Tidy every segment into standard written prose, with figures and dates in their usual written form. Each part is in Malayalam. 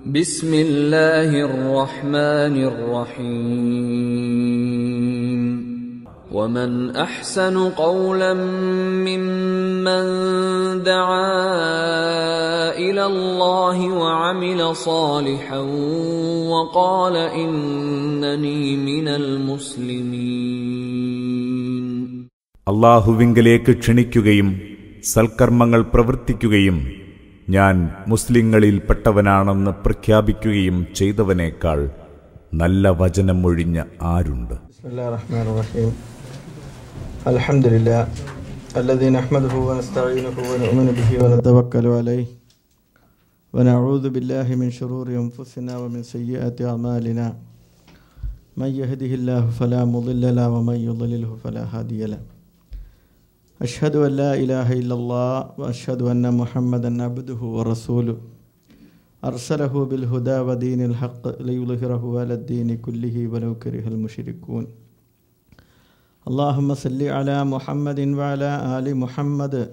بسم الله الرحمن الرحيم ومن أحسن قولا ممن دعا إلى الله وعمل صالحا وقال إنني من المسلمين. അല്ലാഹുവിങ്കലേക്ക് ക്ഷണിക്കുകയും സൽക്കർമ്മങ്ങൾ പ്രവർത്തിക്കുകയും ഞാൻ മുസ്ലിങ്ങളിൽപ്പെട്ടവനാണെന്ന് പ്രഖ്യാപിക്കുകയും ചെയ്തവനേക്കാൾ നല്ല വചനമൊഴിഞ്ഞ ആരുണ്ട്? ബിസ്മില്ലാഹിർ-റഹ്മാനിർ-റഹീം. അൽഹംദുലില്ലാഹ് അല്ലദീ നഹ്മദുഹു വനസ്തഈനുഹു വനുഅ്മിനു ബിഹി വനതവക്കലു അലൈഹി വനഊദു ബില്ലാഹി മിൻ ശുറൂരി അൻഫുസിനാ വമിൻ സയ്യിആതി അഅ്മാലിനാ മൻ യഹ്ദിഹില്ലാഹു ഫലാ മുളില്ല ലഹു വമൻ യുദ്ലിൽഹു ഫലാ ഹാദിയ ലഹു. അഷ്ഹദു അൻ ലാ ഇലാഹ ഇല്ലല്ലാഹ് വഅഷ്ഹദു അന്ന മുഹമ്മദൻ അബ്ദുഹു വറസൂലുഹു അർസലഹു ബിൽ ഹുദാ വദീനിൽ ഹഖ് ലിയുദ്ഹിറഹു അലദ്ദീനി കുല്ലിഹി വലൗ കരിഹൽ മുശ്രികൂൻ. അല്ലാഹുമ്മ സല്ലി അലാ മുഹമ്മദിൻ വഅലാ ആലി മുഹമ്മദ്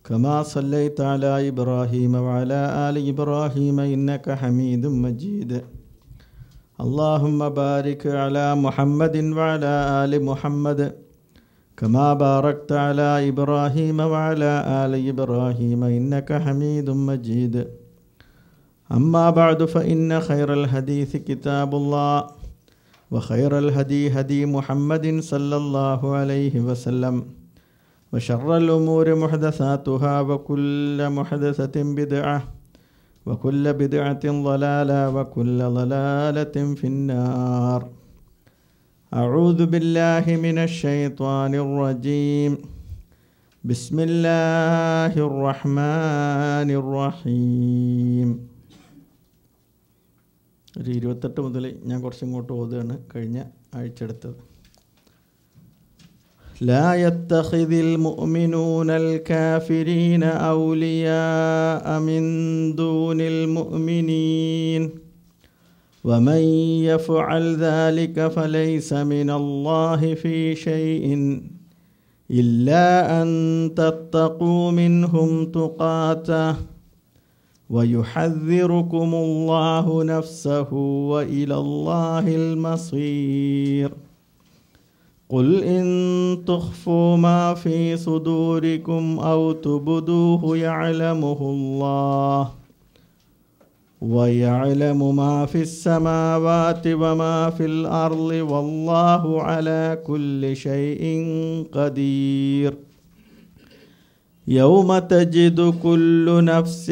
കമാ സല്ലൈത അലാ ഇബ്രാഹീമ വഅലാ ആലി ഇബ്രാഹീമ ഇന്നക ഹമീദും മജീദ്. അല്ലാഹുമ്മ ബാരിക് അലാ മുഹമ്മദിൻ വഅലാ ആലി മുഹമ്മദ് كما باركت على إبراهيم وعلى آل إبراهيم إنك حميد مجيد. أما بعد فإن خير الحديث كتاب الله وخير الهدي هدي محمد صلى الله عليه وسلم وشر الأمور محدثاتها وكل محدثة بدعة وكل بدعة ضلالة وكل ضلالة في النار. أعوذ بالله من الشيطان الرجيم. بسم الله الرحمن الرحيم. 28 മുതൽ ഞാൻ കുറച്ചിങ്ങോട്ട് ഓതുകയാണ് കഴിഞ്ഞ ആഴ്ച എടുത്തത്. لا يتخذ المؤمنون الكافرين أولياء من دون المؤمنين ومن يفعل ذلك فليس من الله في شيء إلا أن تتقوا منهم تقاته ويحذركم الله نفسه وإلى الله المصير. قل إن تخفوا ما في صدوركم أو تبدوه يعلمه الله ويعلم ما في السماوات وما في الأرض والله على كل شيء قدير. يوم تجد كل نفس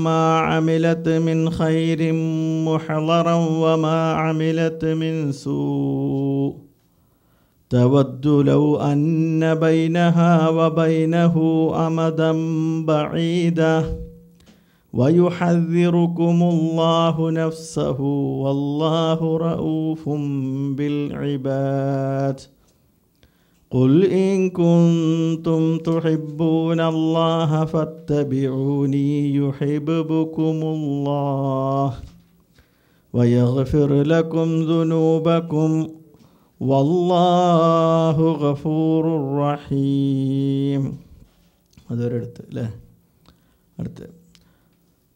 ما عملت من خير محضرا وما عملت من سوء تود لو أن بينها وبينه أمدا بعيدا ويحذركم الله نفسه والله رؤوف بالعباد. قل إن كنتم تحبون الله فاتبعوني يحببكم الله ويغفر لكم ذنوبكم والله غفور رحيم. അതൊരിടത്ത് അല്ലേ? അടുത്ത്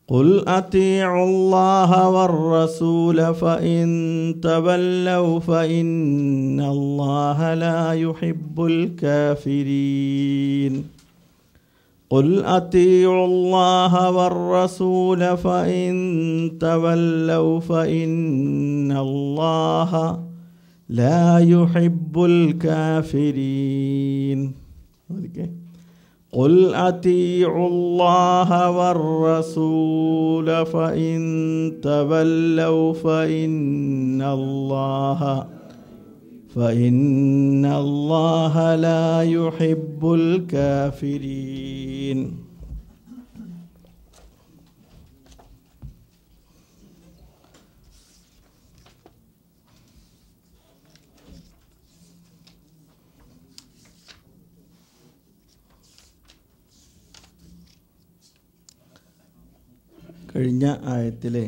قل أطيعوا الله والرسول فإن تولوا فإن الله لا يحب الكافرين. قل أطيعوا الله والرسول فإن تولوا فإن الله لا يحب الكافرين. قل أطيعوا الله والرسول فإن تولوا فإن الله لا يحب الكافرين. കഴിഞ്ഞ ആയത്തിലെ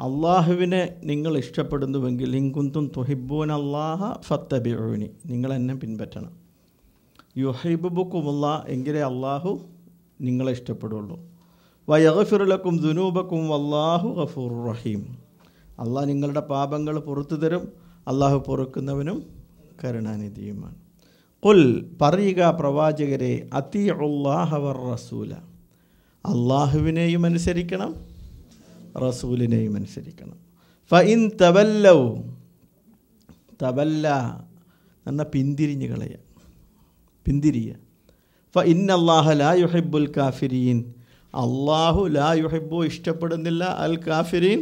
അള്ളാഹുവിനെ നിങ്ങൾ ഇഷ്ടപ്പെടുന്നുവെങ്കിൽ ഇൻകുന്തും തുഹിബ്ബൂന അല്ലാഹ ഫത്തബിഊനി, നിങ്ങൾ എന്നെ പിൻപറ്റണം. യുഹിബ്ബുക്കുമുല്ലാ, എങ്കിലേ അള്ളാഹു നിങ്ങളെ ഇഷ്ടപ്പെടുള്ളൂ. വയഗ്ഫിറു ലക്കും ദുനൂബക്കും വല്ലാഹു ഗഫൂറുർ റഹീം. അള്ളാഹ് നിങ്ങളുടെ പാപങ്ങൾ പുറത്തു തരും, അള്ളാഹു പൊറുക്കുന്നവനും കരുണാനിധിയുമാണ്. ഖുൽ പറയുക പ്രവാചകരെ, അത്തിഉല്ലാഹ വർ റസൂല, അള്ളാഹുവിനെയും അനുസരിക്കണം റസൂലിനെയും അനുസരിക്കണം. ഫഇൻ തവല്ലൗ, തവല്ല എന്ന പിന്തിരിഞ്ഞ് കളയുക, പിന്തിരിയുക. ഫഇന്നല്ലാഹ ലാ യുഹിബ്ബുൽ കാഫിരീൻ, അള്ളാഹു ലാ യുഹിബ്ബു ഇഷ്ടപ്പെടുന്നില്ല അൽ കാഫിരീൻ,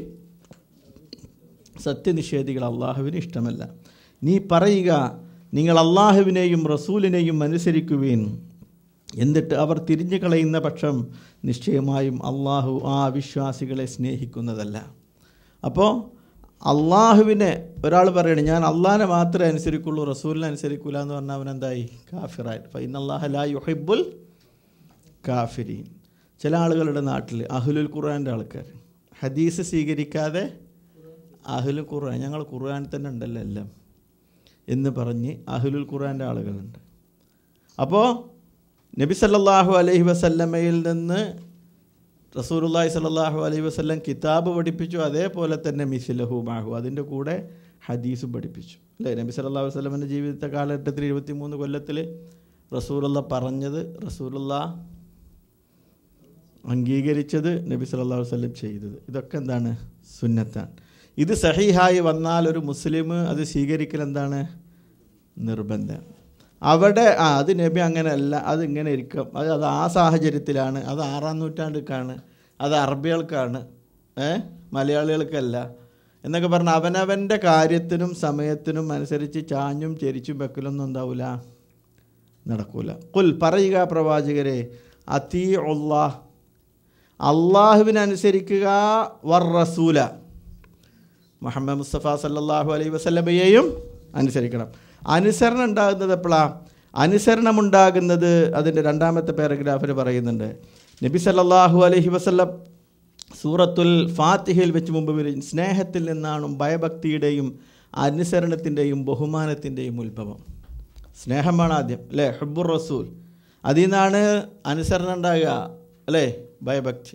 സത്യനിഷേധികൾ അള്ളാഹുവിന് ഇഷ്ടമല്ല. നീ പറയുക, നിങ്ങൾ അള്ളാഹുവിനെയും റസൂലിനെയും അനുസരിക്കുവീൻ, എന്നിട്ട് അവർ തിരിഞ്ഞു കളയുന്ന പക്ഷം നിശ്ചയമായും അള്ളാഹു ആ വിശ്വാസികളെ സ്നേഹിക്കുന്നതല്ല. അപ്പോൾ അള്ളാഹുവിനെ ഒരാൾ പറയണേ ഞാൻ അള്ളാഹിനെ മാത്രമേ അനുസരിക്കുള്ളൂ റസൂലിനെ അനുസരിക്കില്ല എന്ന് പറഞ്ഞാൽ അവനെന്തായി? കാഫിറായിട്ട്. ഫഇന്നല്ലാഹ ലാ യുഹിബ്ബുൽ കാഫിരീൻ. ചില ആളുകളുടെ നാട്ടിൽ അഹ്ലുൽ ഖുർആൻ്റെ ആൾക്കാർ ഹദീസ് സ്വീകരിക്കാതെ അഹ്ലുൽ ഖുർആൻ, ഞങ്ങൾ ഖുർആൻ തന്നെ ഉണ്ടല്ലോ എല്ലാം എന്ന് പറഞ്ഞ് അഹ്ലുൽ ഖുർആൻ്റെ ആളുകളുണ്ട്. അപ്പോൾ നബി സല്ലല്ലാഹു അലൈഹി വസല്ലമയിൽ നിന്ന് റസൂലുള്ളാഹി സ്വല്ലല്ലാഹു അലൈഹി വസല്ലം കിതാബ് പഠിപ്പിച്ചു, അതേപോലെ തന്നെ മിസ്ലഹു മാഹു, അതിൻ്റെ കൂടെ ഹദീസും പഠിപ്പിച്ചു അല്ലേ. നബി സല്ലല്ലാഹു അലൈഹി വസല്ലമയുടെ ജീവിത കാലഘട്ടത്തിൽ 23 കൊല്ലത്തിൽ റസൂലുള്ള പറഞ്ഞത്, റസൂലുള്ള അംഗീകരിച്ചത്, നബി സല്ലല്ലാഹു അലൈഹി വസല്ലം ചെയ്തത്, ഇതൊക്കെ എന്താണ്? സുന്നത്താണ്. ഇത് സഹീഹായി വന്നാൽ ഒരു മുസ്ലിം അത് സ്വീകരിക്കൽ എന്താണ്? നിർബന്ധമാണ്. അവിടെ അത് നബി അങ്ങനെയല്ല, അത് ഇങ്ങനെ ഇരിക്കും, അത് ആ സാഹചര്യത്തിലാണ്, അത് 6-ാം നൂറ്റാണ്ടിലേക്കാണ്, അത് അറബികൾക്കാണ്, മലയാളികൾക്കല്ല എന്നൊക്കെ പറഞ്ഞാൽ അവനവൻ്റെ കാര്യത്തിനും സമയത്തിനും അനുസരിച്ച് ചാഞ്ഞും ചെരിച്ചും വെക്കലൊന്നും എന്താവില്ല, നടക്കൂല. ഖുൽ പറയുക പ്രവാചകരെ, അത്തീഉല്ലാഹ്, അള്ളാഹുവിനനുസരിക്കുക, വർ റസൂല, മുഹമ്മദ് മുസ്തഫ സല്ലല്ലാഹു അലൈഹി വസല്ലമയെയും അനുസരിക്കണം. അനുസരണം ഉണ്ടാകുന്നത് എപ്പോഴാണ്? അനുസരണമുണ്ടാകുന്നത് അതിൻ്റെ 2ാമത്തെ പാരഗ്രാഫിൽ പറയുന്നുണ്ട്. നബി സല്ലല്ലാഹു അലൈഹി വസല്ലം സൂറത്തുൽ ഫാത്തിഹയിൽ വെച്ച് മുമ്പ് വരും, സ്നേഹത്തിൽ നിന്നാണ് ഭയഭക്തിയുടെയും അനുസരണത്തിൻ്റെയും ബഹുമാനത്തിൻ്റെയും ഉത്ഭവം. സ്നേഹമാണ് ആദ്യം അല്ലേ, ഹുബ്ബുർ റസൂൽ, അതിൽ നിന്നാണ് അനുസരണം ഉണ്ടാകുക അല്ലേ, ഭയഭക്തി.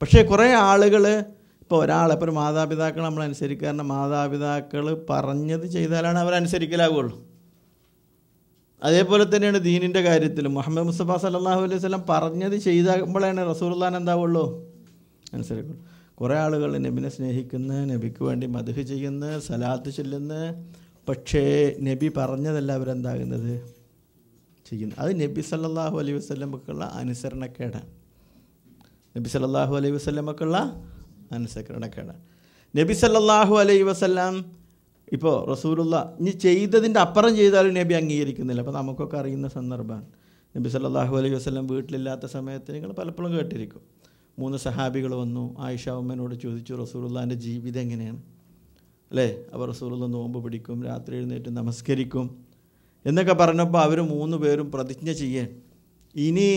പക്ഷേ കുറേ ആളുകൾ ഇപ്പോൾ ഒരാളെപ്പോൾ ഒരു മാതാപിതാക്കൾ നമ്മൾ അനുസരിക്കുക, കാരണം മാതാപിതാക്കൾ പറഞ്ഞത് ചെയ്താലാണ് അവരനുസരിക്കലാവുള്ളൂ. അതേപോലെ തന്നെയാണ് ദീനിൻ്റെ കാര്യത്തിലും. മുഹമ്മദ് മുസ്തഫ സല്ലല്ലാഹു അലൈഹി വസല്ലം പറഞ്ഞത് ചെയ്താകുമ്പോഴാണ് റസൂലുള്ളാഹിനെ എന്താവുള്ളൂ, അനുസരിക്കുള്ളൂ. കുറേ ആളുകൾ നബിനെ സ്നേഹിക്കുന്ന, നബിക്ക് വേണ്ടി മദ്ഹ് ചെയ്യുന്ന, സലാത്ത് ചൊല്ലുന്ന, പക്ഷേ നബി പറഞ്ഞതല്ല അവരെന്താകുന്നത്, ചെയ്യുന്നത്. അത് നബി സല്ലല്ലാഹു അലൈഹി വസല്ലമക്കുള്ള അനുസരണക്കേടാണ്. നബി സല്ലല്ലാഹു അലൈഹി വസല്ലമക്കുള്ള അനുസരണക്കേടാണ്. നബി സല്ലല്ലാഹു അലൈഹി വസല്ലം ഇപ്പോൾ റസൂലുള്ള ഇനി ചെയ്തതിൻ്റെ അപ്പുറം ചെയ്താലും നബി അംഗീകരിക്കുന്നില്ല. അപ്പോൾ നമുക്കൊക്കെ അറിയുന്ന സന്ദർഭമാണ്. നബി സല്ലല്ലാഹു അലൈഹി വസല്ലം വീട്ടിലില്ലാത്ത സമയത്ത് നിങ്ങൾ പലപ്പോഴും കേട്ടിരിക്കും, 3 സഹാബികൾ വന്നു, ആയിഷ ഉമ്മനോട് ചോദിച്ചു റസൂലുള്ളാഹിൻ്റെ ജീവിതം എങ്ങനെയാണ് അല്ലേ. അപ്പോൾ റസൂലുള്ള നോമ്പ് പിടിക്കും, രാത്രി എഴുന്നേറ്റ് നമസ്കരിക്കും എന്നൊക്കെ പറഞ്ഞപ്പോൾ അവർ 3 പേരും പ്രതിജ്ഞ ചെയ്യാൻ, ഇനി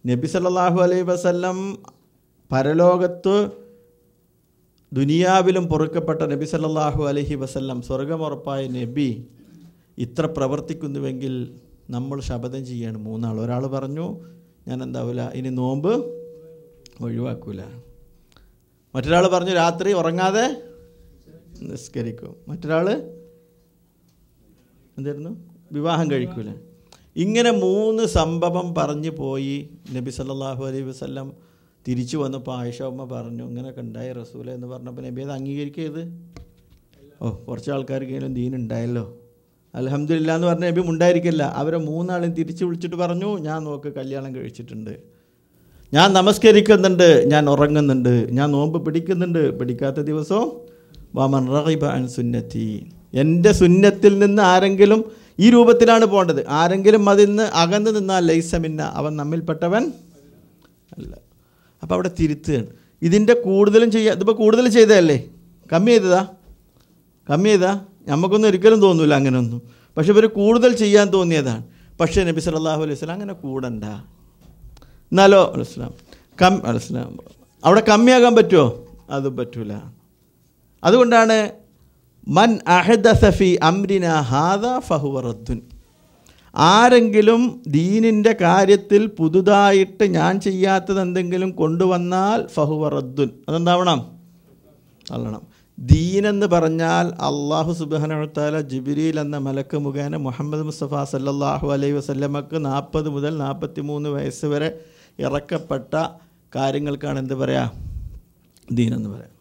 നബി സല്ലല്ലാഹു അലൈഹി വസല്ലം പരലോകത്ത് ദുനിയാവിലും പൊറുക്കപ്പെട്ട നബി സല്ലല്ലാഹു അലൈഹി വസല്ലം സ്വർഗമുറപ്പായ നബി ഇത്ര പ്രവർത്തിക്കുന്നുവെങ്കിൽ നമ്മൾ ശപഥം ചെയ്യാണ് 3 ആൾ. ഒരാൾ പറഞ്ഞു ഞാൻ എന്താവില്ല ഇനി നോമ്പ് ഒഴിവാക്കൂല, മറ്റൊരാൾ പറഞ്ഞു രാത്രി ഉറങ്ങാതെ നിസ്കരിക്കും, മറ്റൊരാൾ എന്തായിരുന്നു വിവാഹം കഴിക്കൂല. ഇങ്ങനെ 3 സംഭവം പറഞ്ഞു പോയി. നബി സല്ലല്ലാഹു അലൈഹി വസല്ലം തിരിച്ചു വന്നപ്പോൾ ആയിഷ ഉമ്മ പറഞ്ഞു ഇങ്ങനെയൊക്കെ ഉണ്ടായി റസൂല എന്ന് പറഞ്ഞപ്പോൾ നബി അത് അംഗീകരിക്കരുത്. കുറച്ച് ആൾക്കാർക്കെങ്കിലും ദീനുണ്ടായല്ലോ അൽഹംദുലില്ലാ എന്ന് പറഞ്ഞ നബി ഉണ്ടായിരിക്കില്ല. അവരെ 3 ആളും തിരിച്ചു വിളിച്ചിട്ട് പറഞ്ഞു ഞാൻ നോക്ക് കല്യാണം കഴിച്ചിട്ടുണ്ട്, ഞാൻ നമസ്കരിക്കുന്നുണ്ട്, ഞാൻ ഉറങ്ങുന്നുണ്ട്, ഞാൻ നോമ്പ് പിടിക്കുന്നുണ്ട്, പിടിക്കാത്ത ദിവസവും വമൻ റഗിബ അൻ സുന്നത്തി, എൻ്റെ സുന്നത്തിൽ നിന്ന് ആരെങ്കിലും ഈ രൂപത്തിലാണ് പോകേണ്ടത്, ആരെങ്കിലും അതിൽ നിന്ന് അകന്നു നിന്നാൽ ലൈസ മിന്ന, അവൻ നമ്മിൽപ്പെട്ടവൻ അല്ല. അപ്പോൾ അവിടെ തിരുത്തുകയാണ്. ഇതിൻ്റെ കൂടുതലും ഇതിപ്പോൾ കൂടുതൽ ചെയ്തതല്ലേ, കമ്മി ചെയ്തതാ നമുക്കൊന്നും ഒരിക്കലും തോന്നില്ല അങ്ങനെയൊന്നും. പക്ഷെ ഇവർ കൂടുതൽ ചെയ്യാൻ തോന്നിയതാണ്. പക്ഷേ നബി സല്ലല്ലാഹു അലൈഹി വസല്ലം അങ്ങനെ കൂടണ്ട. എന്നാലോ അലൈഹിസ്സലാം അവിടെ കമ്മിയാകാൻ പറ്റുമോ? അത് പറ്റൂല. അതുകൊണ്ടാണ് മൻ അഹദസ ഫീ അംരിനാ ഹാദാ ഫഹുവ റദ്ദുൻ, ആരെങ്കിലും ദീനിൻ്റെ കാര്യത്തിൽ പുതുതായിട്ട് ഞാൻ ചെയ്യാത്തത് എന്തെങ്കിലും കൊണ്ടുവന്നാൽ ഫഹുവ റദ്ദുൻ, അതെന്താവണം? തള്ളണം. ദീനെന്ന് പറഞ്ഞാൽ അള്ളാഹു സുബ്ഹാനഹു വ തആല ജിബ്രീൽ എന്ന മലക്ക് മുഖേന മുഹമ്മദ് മുസ്തഫ സല്ലല്ലാഹു അലൈഹി വസല്ലമക്ക് 40 മുതൽ 43 വയസ്സ് വരെ ഇറക്കപ്പെട്ട കാര്യങ്ങൾക്കാണ് എന്ത് പറയുക? ദീനെന്ന് പറയാം.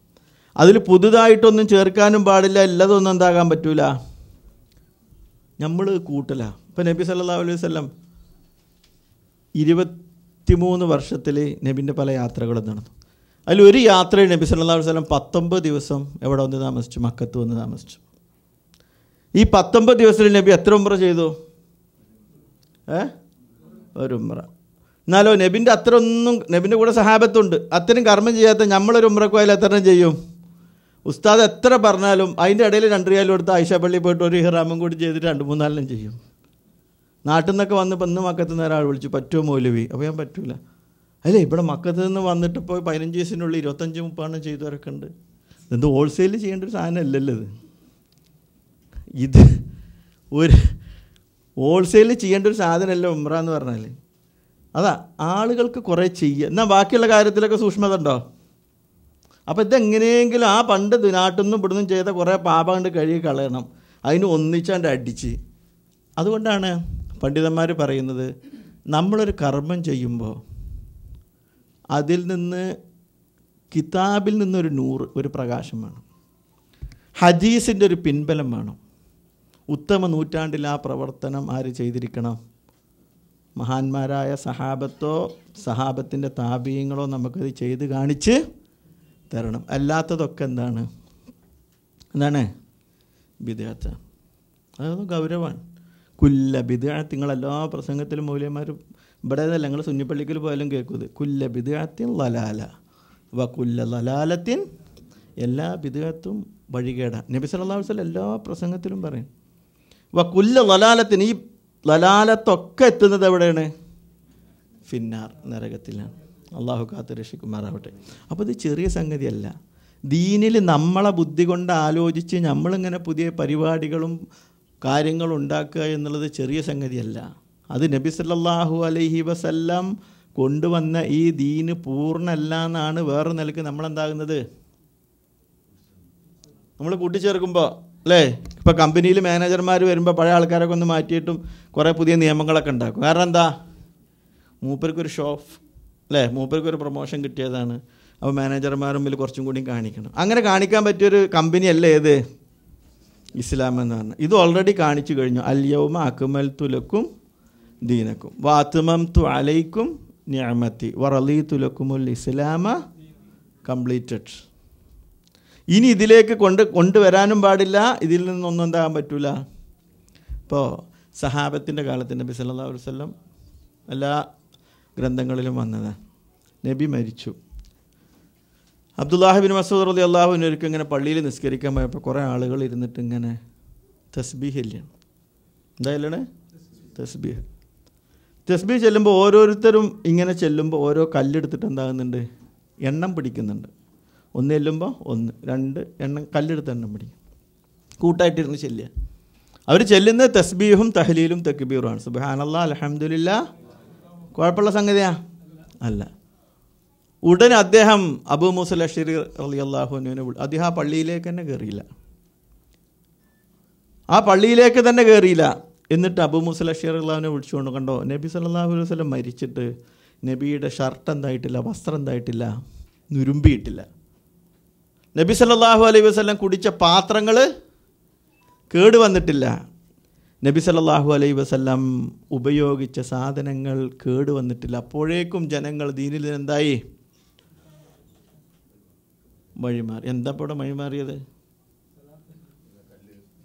അതിൽ പുതുതായിട്ടൊന്നും ചേർക്കാനും പാടില്ല, എല്ലാതൊന്നും എന്താകാൻ പറ്റൂല, നമ്മൾ കൂട്ടല. ഇപ്പം നബി സല്ലല്ലാഹു അലൈഹി വസല്ലം 23 വർഷത്തിൽ നബിൻ്റെ പല യാത്രകളും നടന്നു. അതിലൊരു യാത്രയിൽ നബി സല്ലല്ലാഹു അലൈഹി വസല്ലം 19 ദിവസം എവിടെ വന്ന് താമസിച്ചു? മക്കത്ത് വന്ന് താമസിച്ചു. ഈ 19 ദിവസത്തിൽ നബി എത്ര ഉംറ ചെയ്തു? ഒരു ഉംറ. എന്നാലോ നബിൻ്റെ അത്ര ഒന്നും, നബിൻ്റെ കൂടെ സഹാബത്തുണ്ട്, അത്രയും കർമ്മം ചെയ്യാത്ത നമ്മളൊരു ഉംറക്ക് പോയാൽ എത്ര ചെയ്യും? ഉസ്താദ് എത്ര പറഞ്ഞാലും അതിൻ്റെ ഇടയിൽ 2 റിയാലും എടുത്ത് ആയിഷ പള്ളി പോയിട്ട് ഒരു ഇഹ്റാമും കൂടി ചെയ്തിട്ട് 2-3 ചെയ്യും. നാട്ടിൽ നിന്നൊക്കെ വന്ന് ഇന്ന് മക്കത്ത് നിന്ന് ഒരാൾ വിളിച്ചു, പറ്റുമോ മൗലവി? അപ്പോൾ ഞാൻ പറ്റൂല. അല്ലേ, ഇവിടെ മക്കത്ത് നിന്ന് വന്നിട്ട് ഇപ്പോൾ 15 ദിവസത്തിനുള്ളിൽ 25-30 ചെയ്തവരൊക്കെ ഉണ്ട്. ഇത് ഹോൾസെയിൽ ചെയ്യേണ്ട ഒരു സാധനം അല്ലല്ലോ ഇത് ഒരു ഹോൾസെയിൽ ചെയ്യേണ്ട ഒരു സാധനമല്ല ഉംറ എന്ന് പറഞ്ഞാൽ. അതാ ആളുകൾക്ക് കുറേ ചെയ്യുക, എന്നാൽ ബാക്കിയുള്ള കാര്യത്തിലൊക്കെ സൂക്ഷ്മത ഉണ്ടോ? അപ്പോൾ ഇതെങ്ങനെയെങ്കിലും ആ പണ്ട് നാട്ടിൽ നിന്നും ഇവിടുന്നും ചെയ്ത കുറേ പാപം കണ്ട് കഴുകി കളയണം, അതിന് ഒന്നിച്ചാണ്ട് അടിച്ച്. അതുകൊണ്ടാണ് പണ്ഡിതന്മാർ പറയുന്നത്, നമ്മളൊരു കർമ്മം ചെയ്യുമ്പോൾ അതിൽ നിന്ന് കിതാബിൽ നിന്നൊരു നൂറ്, ഒരു പ്രകാശം വേണം, ഹദീസിൻ്റെ ഒരു പിൻബലം വേണം. ഉത്തമ നൂറ്റാണ്ടിൽ ആ പ്രവർത്തനം ആര് ചെയ്തിരിക്കണം? മഹാന്മാരായ സഹാബത്തോ സഹാബത്തിൻ്റെ താബീയങ്ങളോ നമുക്കത് ചെയ്ത് കാണിച്ച് തരണം. അല്ലാത്തതൊക്കെ എന്താണ്? ബിദ്അത്ത്. അതൊന്നും ഗൗരവമാണ്. കുല്ല ബിദ്അത്ത്, നിങ്ങളെല്ലാ പ്രസംഗത്തിലും മൗലവിമാരും ഇവിടെ അതല്ല, നിങ്ങൾ സുന്നിപ്പള്ളിക്കൽ പോയാലും കേൾക്കുന്നത് കുല്ല ബിദ്അത്തിൻ ലലാല വ കുല്ല ലലാലത്തിൻ, എല്ലാ ബിദ്അത്തും വഴികേടാ. നബി സല്ലല്ലാഹു അലൈഹി വസല്ലം എല്ലാ പ്രസംഗത്തിലും പറയും വ കുല്ല ലലാലത്തിൻ. ഈ ലലാലത്തൊക്കെ എത്തുന്നത് എവിടെയാണ്? ഫിന്നാർ, നരകത്തിലാണ്. അള്ളാഹു കാത്ത് രക്ഷിക്കുമാറാവട്ടെ. അപ്പോൾ ഇത് ചെറിയ സംഗതിയല്ല. ദീനിൽ നമ്മളെ ബുദ്ധി കൊണ്ട് ആലോചിച്ച് നമ്മളിങ്ങനെ പുതിയ പരിപാടികളും കാര്യങ്ങളും ഉണ്ടാക്കുക എന്നുള്ളത് ചെറിയ സംഗതിയല്ല. അത് നബി സല്ലല്ലാഹു അലൈഹി വസല്ലം കൊണ്ടുവന്ന ഈ ദീന് പൂർണ്ണമല്ല എന്നാണ് വേറെ നിലക്ക് നമ്മളെന്താകുന്നത്, നമ്മൾ കൂട്ടിച്ചേർക്കുമ്പോൾ. അല്ലേ, ഇപ്പോൾ കമ്പനിയിൽ മാനേജർമാർ വരുമ്പോൾ പഴയ ആൾക്കാരൊക്കെ ഒന്ന് മാറ്റിയിട്ടും കുറേ പുതിയ നിയമങ്ങളൊക്കെ ഉണ്ടാക്കും. കാരണം എന്താ? മൂപ്പർക്കൊരു ഷോ ഓഫ്, അല്ലേ, മൂപ്പർക്കൊരു പ്രൊമോഷൻ കിട്ടിയതാണ്. അപ്പോൾ മാനേജർമാർ മുമ്പിൽ കുറച്ചും കൂടി കാണിക്കണം. അങ്ങനെ കാണിക്കാൻ പറ്റിയൊരു കമ്പനിയല്ല ഏത്? ഇസ്ലാം എന്ന് പറഞ്ഞാൽ. ഇത് ഓൾറെഡി കാണിച്ചു കഴിഞ്ഞു. അൽ യൗമ അക്മൽതു ലക്കും ദീനക്കും വഅത്മംതു അലൈക്കും നിഅമതി വറളീതു ലക്കുമുൽ ഇസ്ലാമ കംപ്ലീറ്റഡ്. ഇനി ഇതിലേക്ക് കൊണ്ടുവരാനും പാടില്ല, ഇതിൽ നിന്നൊന്നും എന്താകാൻ പറ്റൂല. ഇപ്പോൾ സഹാബത്തിൻ്റെ കാലത്ത് നബി സല്ലല്ലാഹു അലൈഹി വസല്ലം എല്ലാ ഗ്രന്ഥങ്ങളിലും വന്നത്, നബി മരിച്ചു. അബ്ദുല്ലാഹി ബിൻ മസ്ഊദ് റളിയല്ലാഹു അൻഹു ഒരിക്കൽ ഇങ്ങനെ പള്ളിയിൽ നിസ്കരിക്കാൻ പോയപ്പോൾ കുറേ ആളുകൾ ഇരുന്നിട്ട് ഇങ്ങനെ തസ്ബീഹ് ഇല്ലാണ്, എന്തായാലാണ് തസ്ബീഹ് ചെല്ലുമ്പോൾ ഓരോരുത്തരും ഇങ്ങനെ ചെല്ലുമ്പോൾ ഓരോ കല്ലെടുത്തിട്ട് എന്താകുന്നുണ്ട്? എണ്ണം പിടിക്കുന്നുണ്ട്. ഒന്ന് ചെല്ലുമ്പോൾ 1, 2 എണ്ണം കല്ലെടുത്ത് എണ്ണം പിടിക്കും. കൂട്ടായിട്ടിരുന്ന് ചെല്ലുക. അവർ ചെല്ലുന്നത് തസ്ബീഹും തഹ്ലീലും തക്ബീറുമാണ്. സുബ്ഹാനല്ലാഹ് അൽഹംദുലില്ലാഹ്. കുഴപ്പമുള്ള സംഗതിയാ അല്ല. ഉടനെ അദ്ദേഹം അബൂ മൂസ അശ്ശരി റളിയല്ലാഹു അൻഹുവിനെ അദ്ദേഹം ആ പള്ളിയിലേക്ക് തന്നെ കയറിയില്ല. ആ പള്ളിയിലേക്ക് തന്നെ കയറിയില്ല. എന്നിട്ട് അബൂ മൂസ അശ്ശരി റളിയല്ലാഹുവിനെ വിളിച്ചുകൊണ്ട്, കണ്ടോ നബി സല്ലല്ലാഹു അലൈഹി വസല്ലം മരിച്ചിട്ട് നബിയുടെ ഷർട്ട് എന്തായിട്ടില്ല, വസ്ത്രം എന്തായിട്ടില്ല, നുരുമ്പിയിട്ടില്ല. നബി സല്ലല്ലാഹു അലൈഹി വസല്ലം കുടിച്ച പാത്രങ്ങൾ കേട് വന്നിട്ടില്ല. നബി സല്ലല്ലാഹു അലൈഹി വസല്ലം ഉപയോഗിച്ച സാധനങ്ങൾ കേട് വന്നിട്ടില്ല. അപ്പോഴേക്കും ജനങ്ങൾ ദീനിൽ എന്തായി? വഴിമാറി. എന്താ ഇപ്പോൾ ഇവിടെ വഴിമാറിയത്?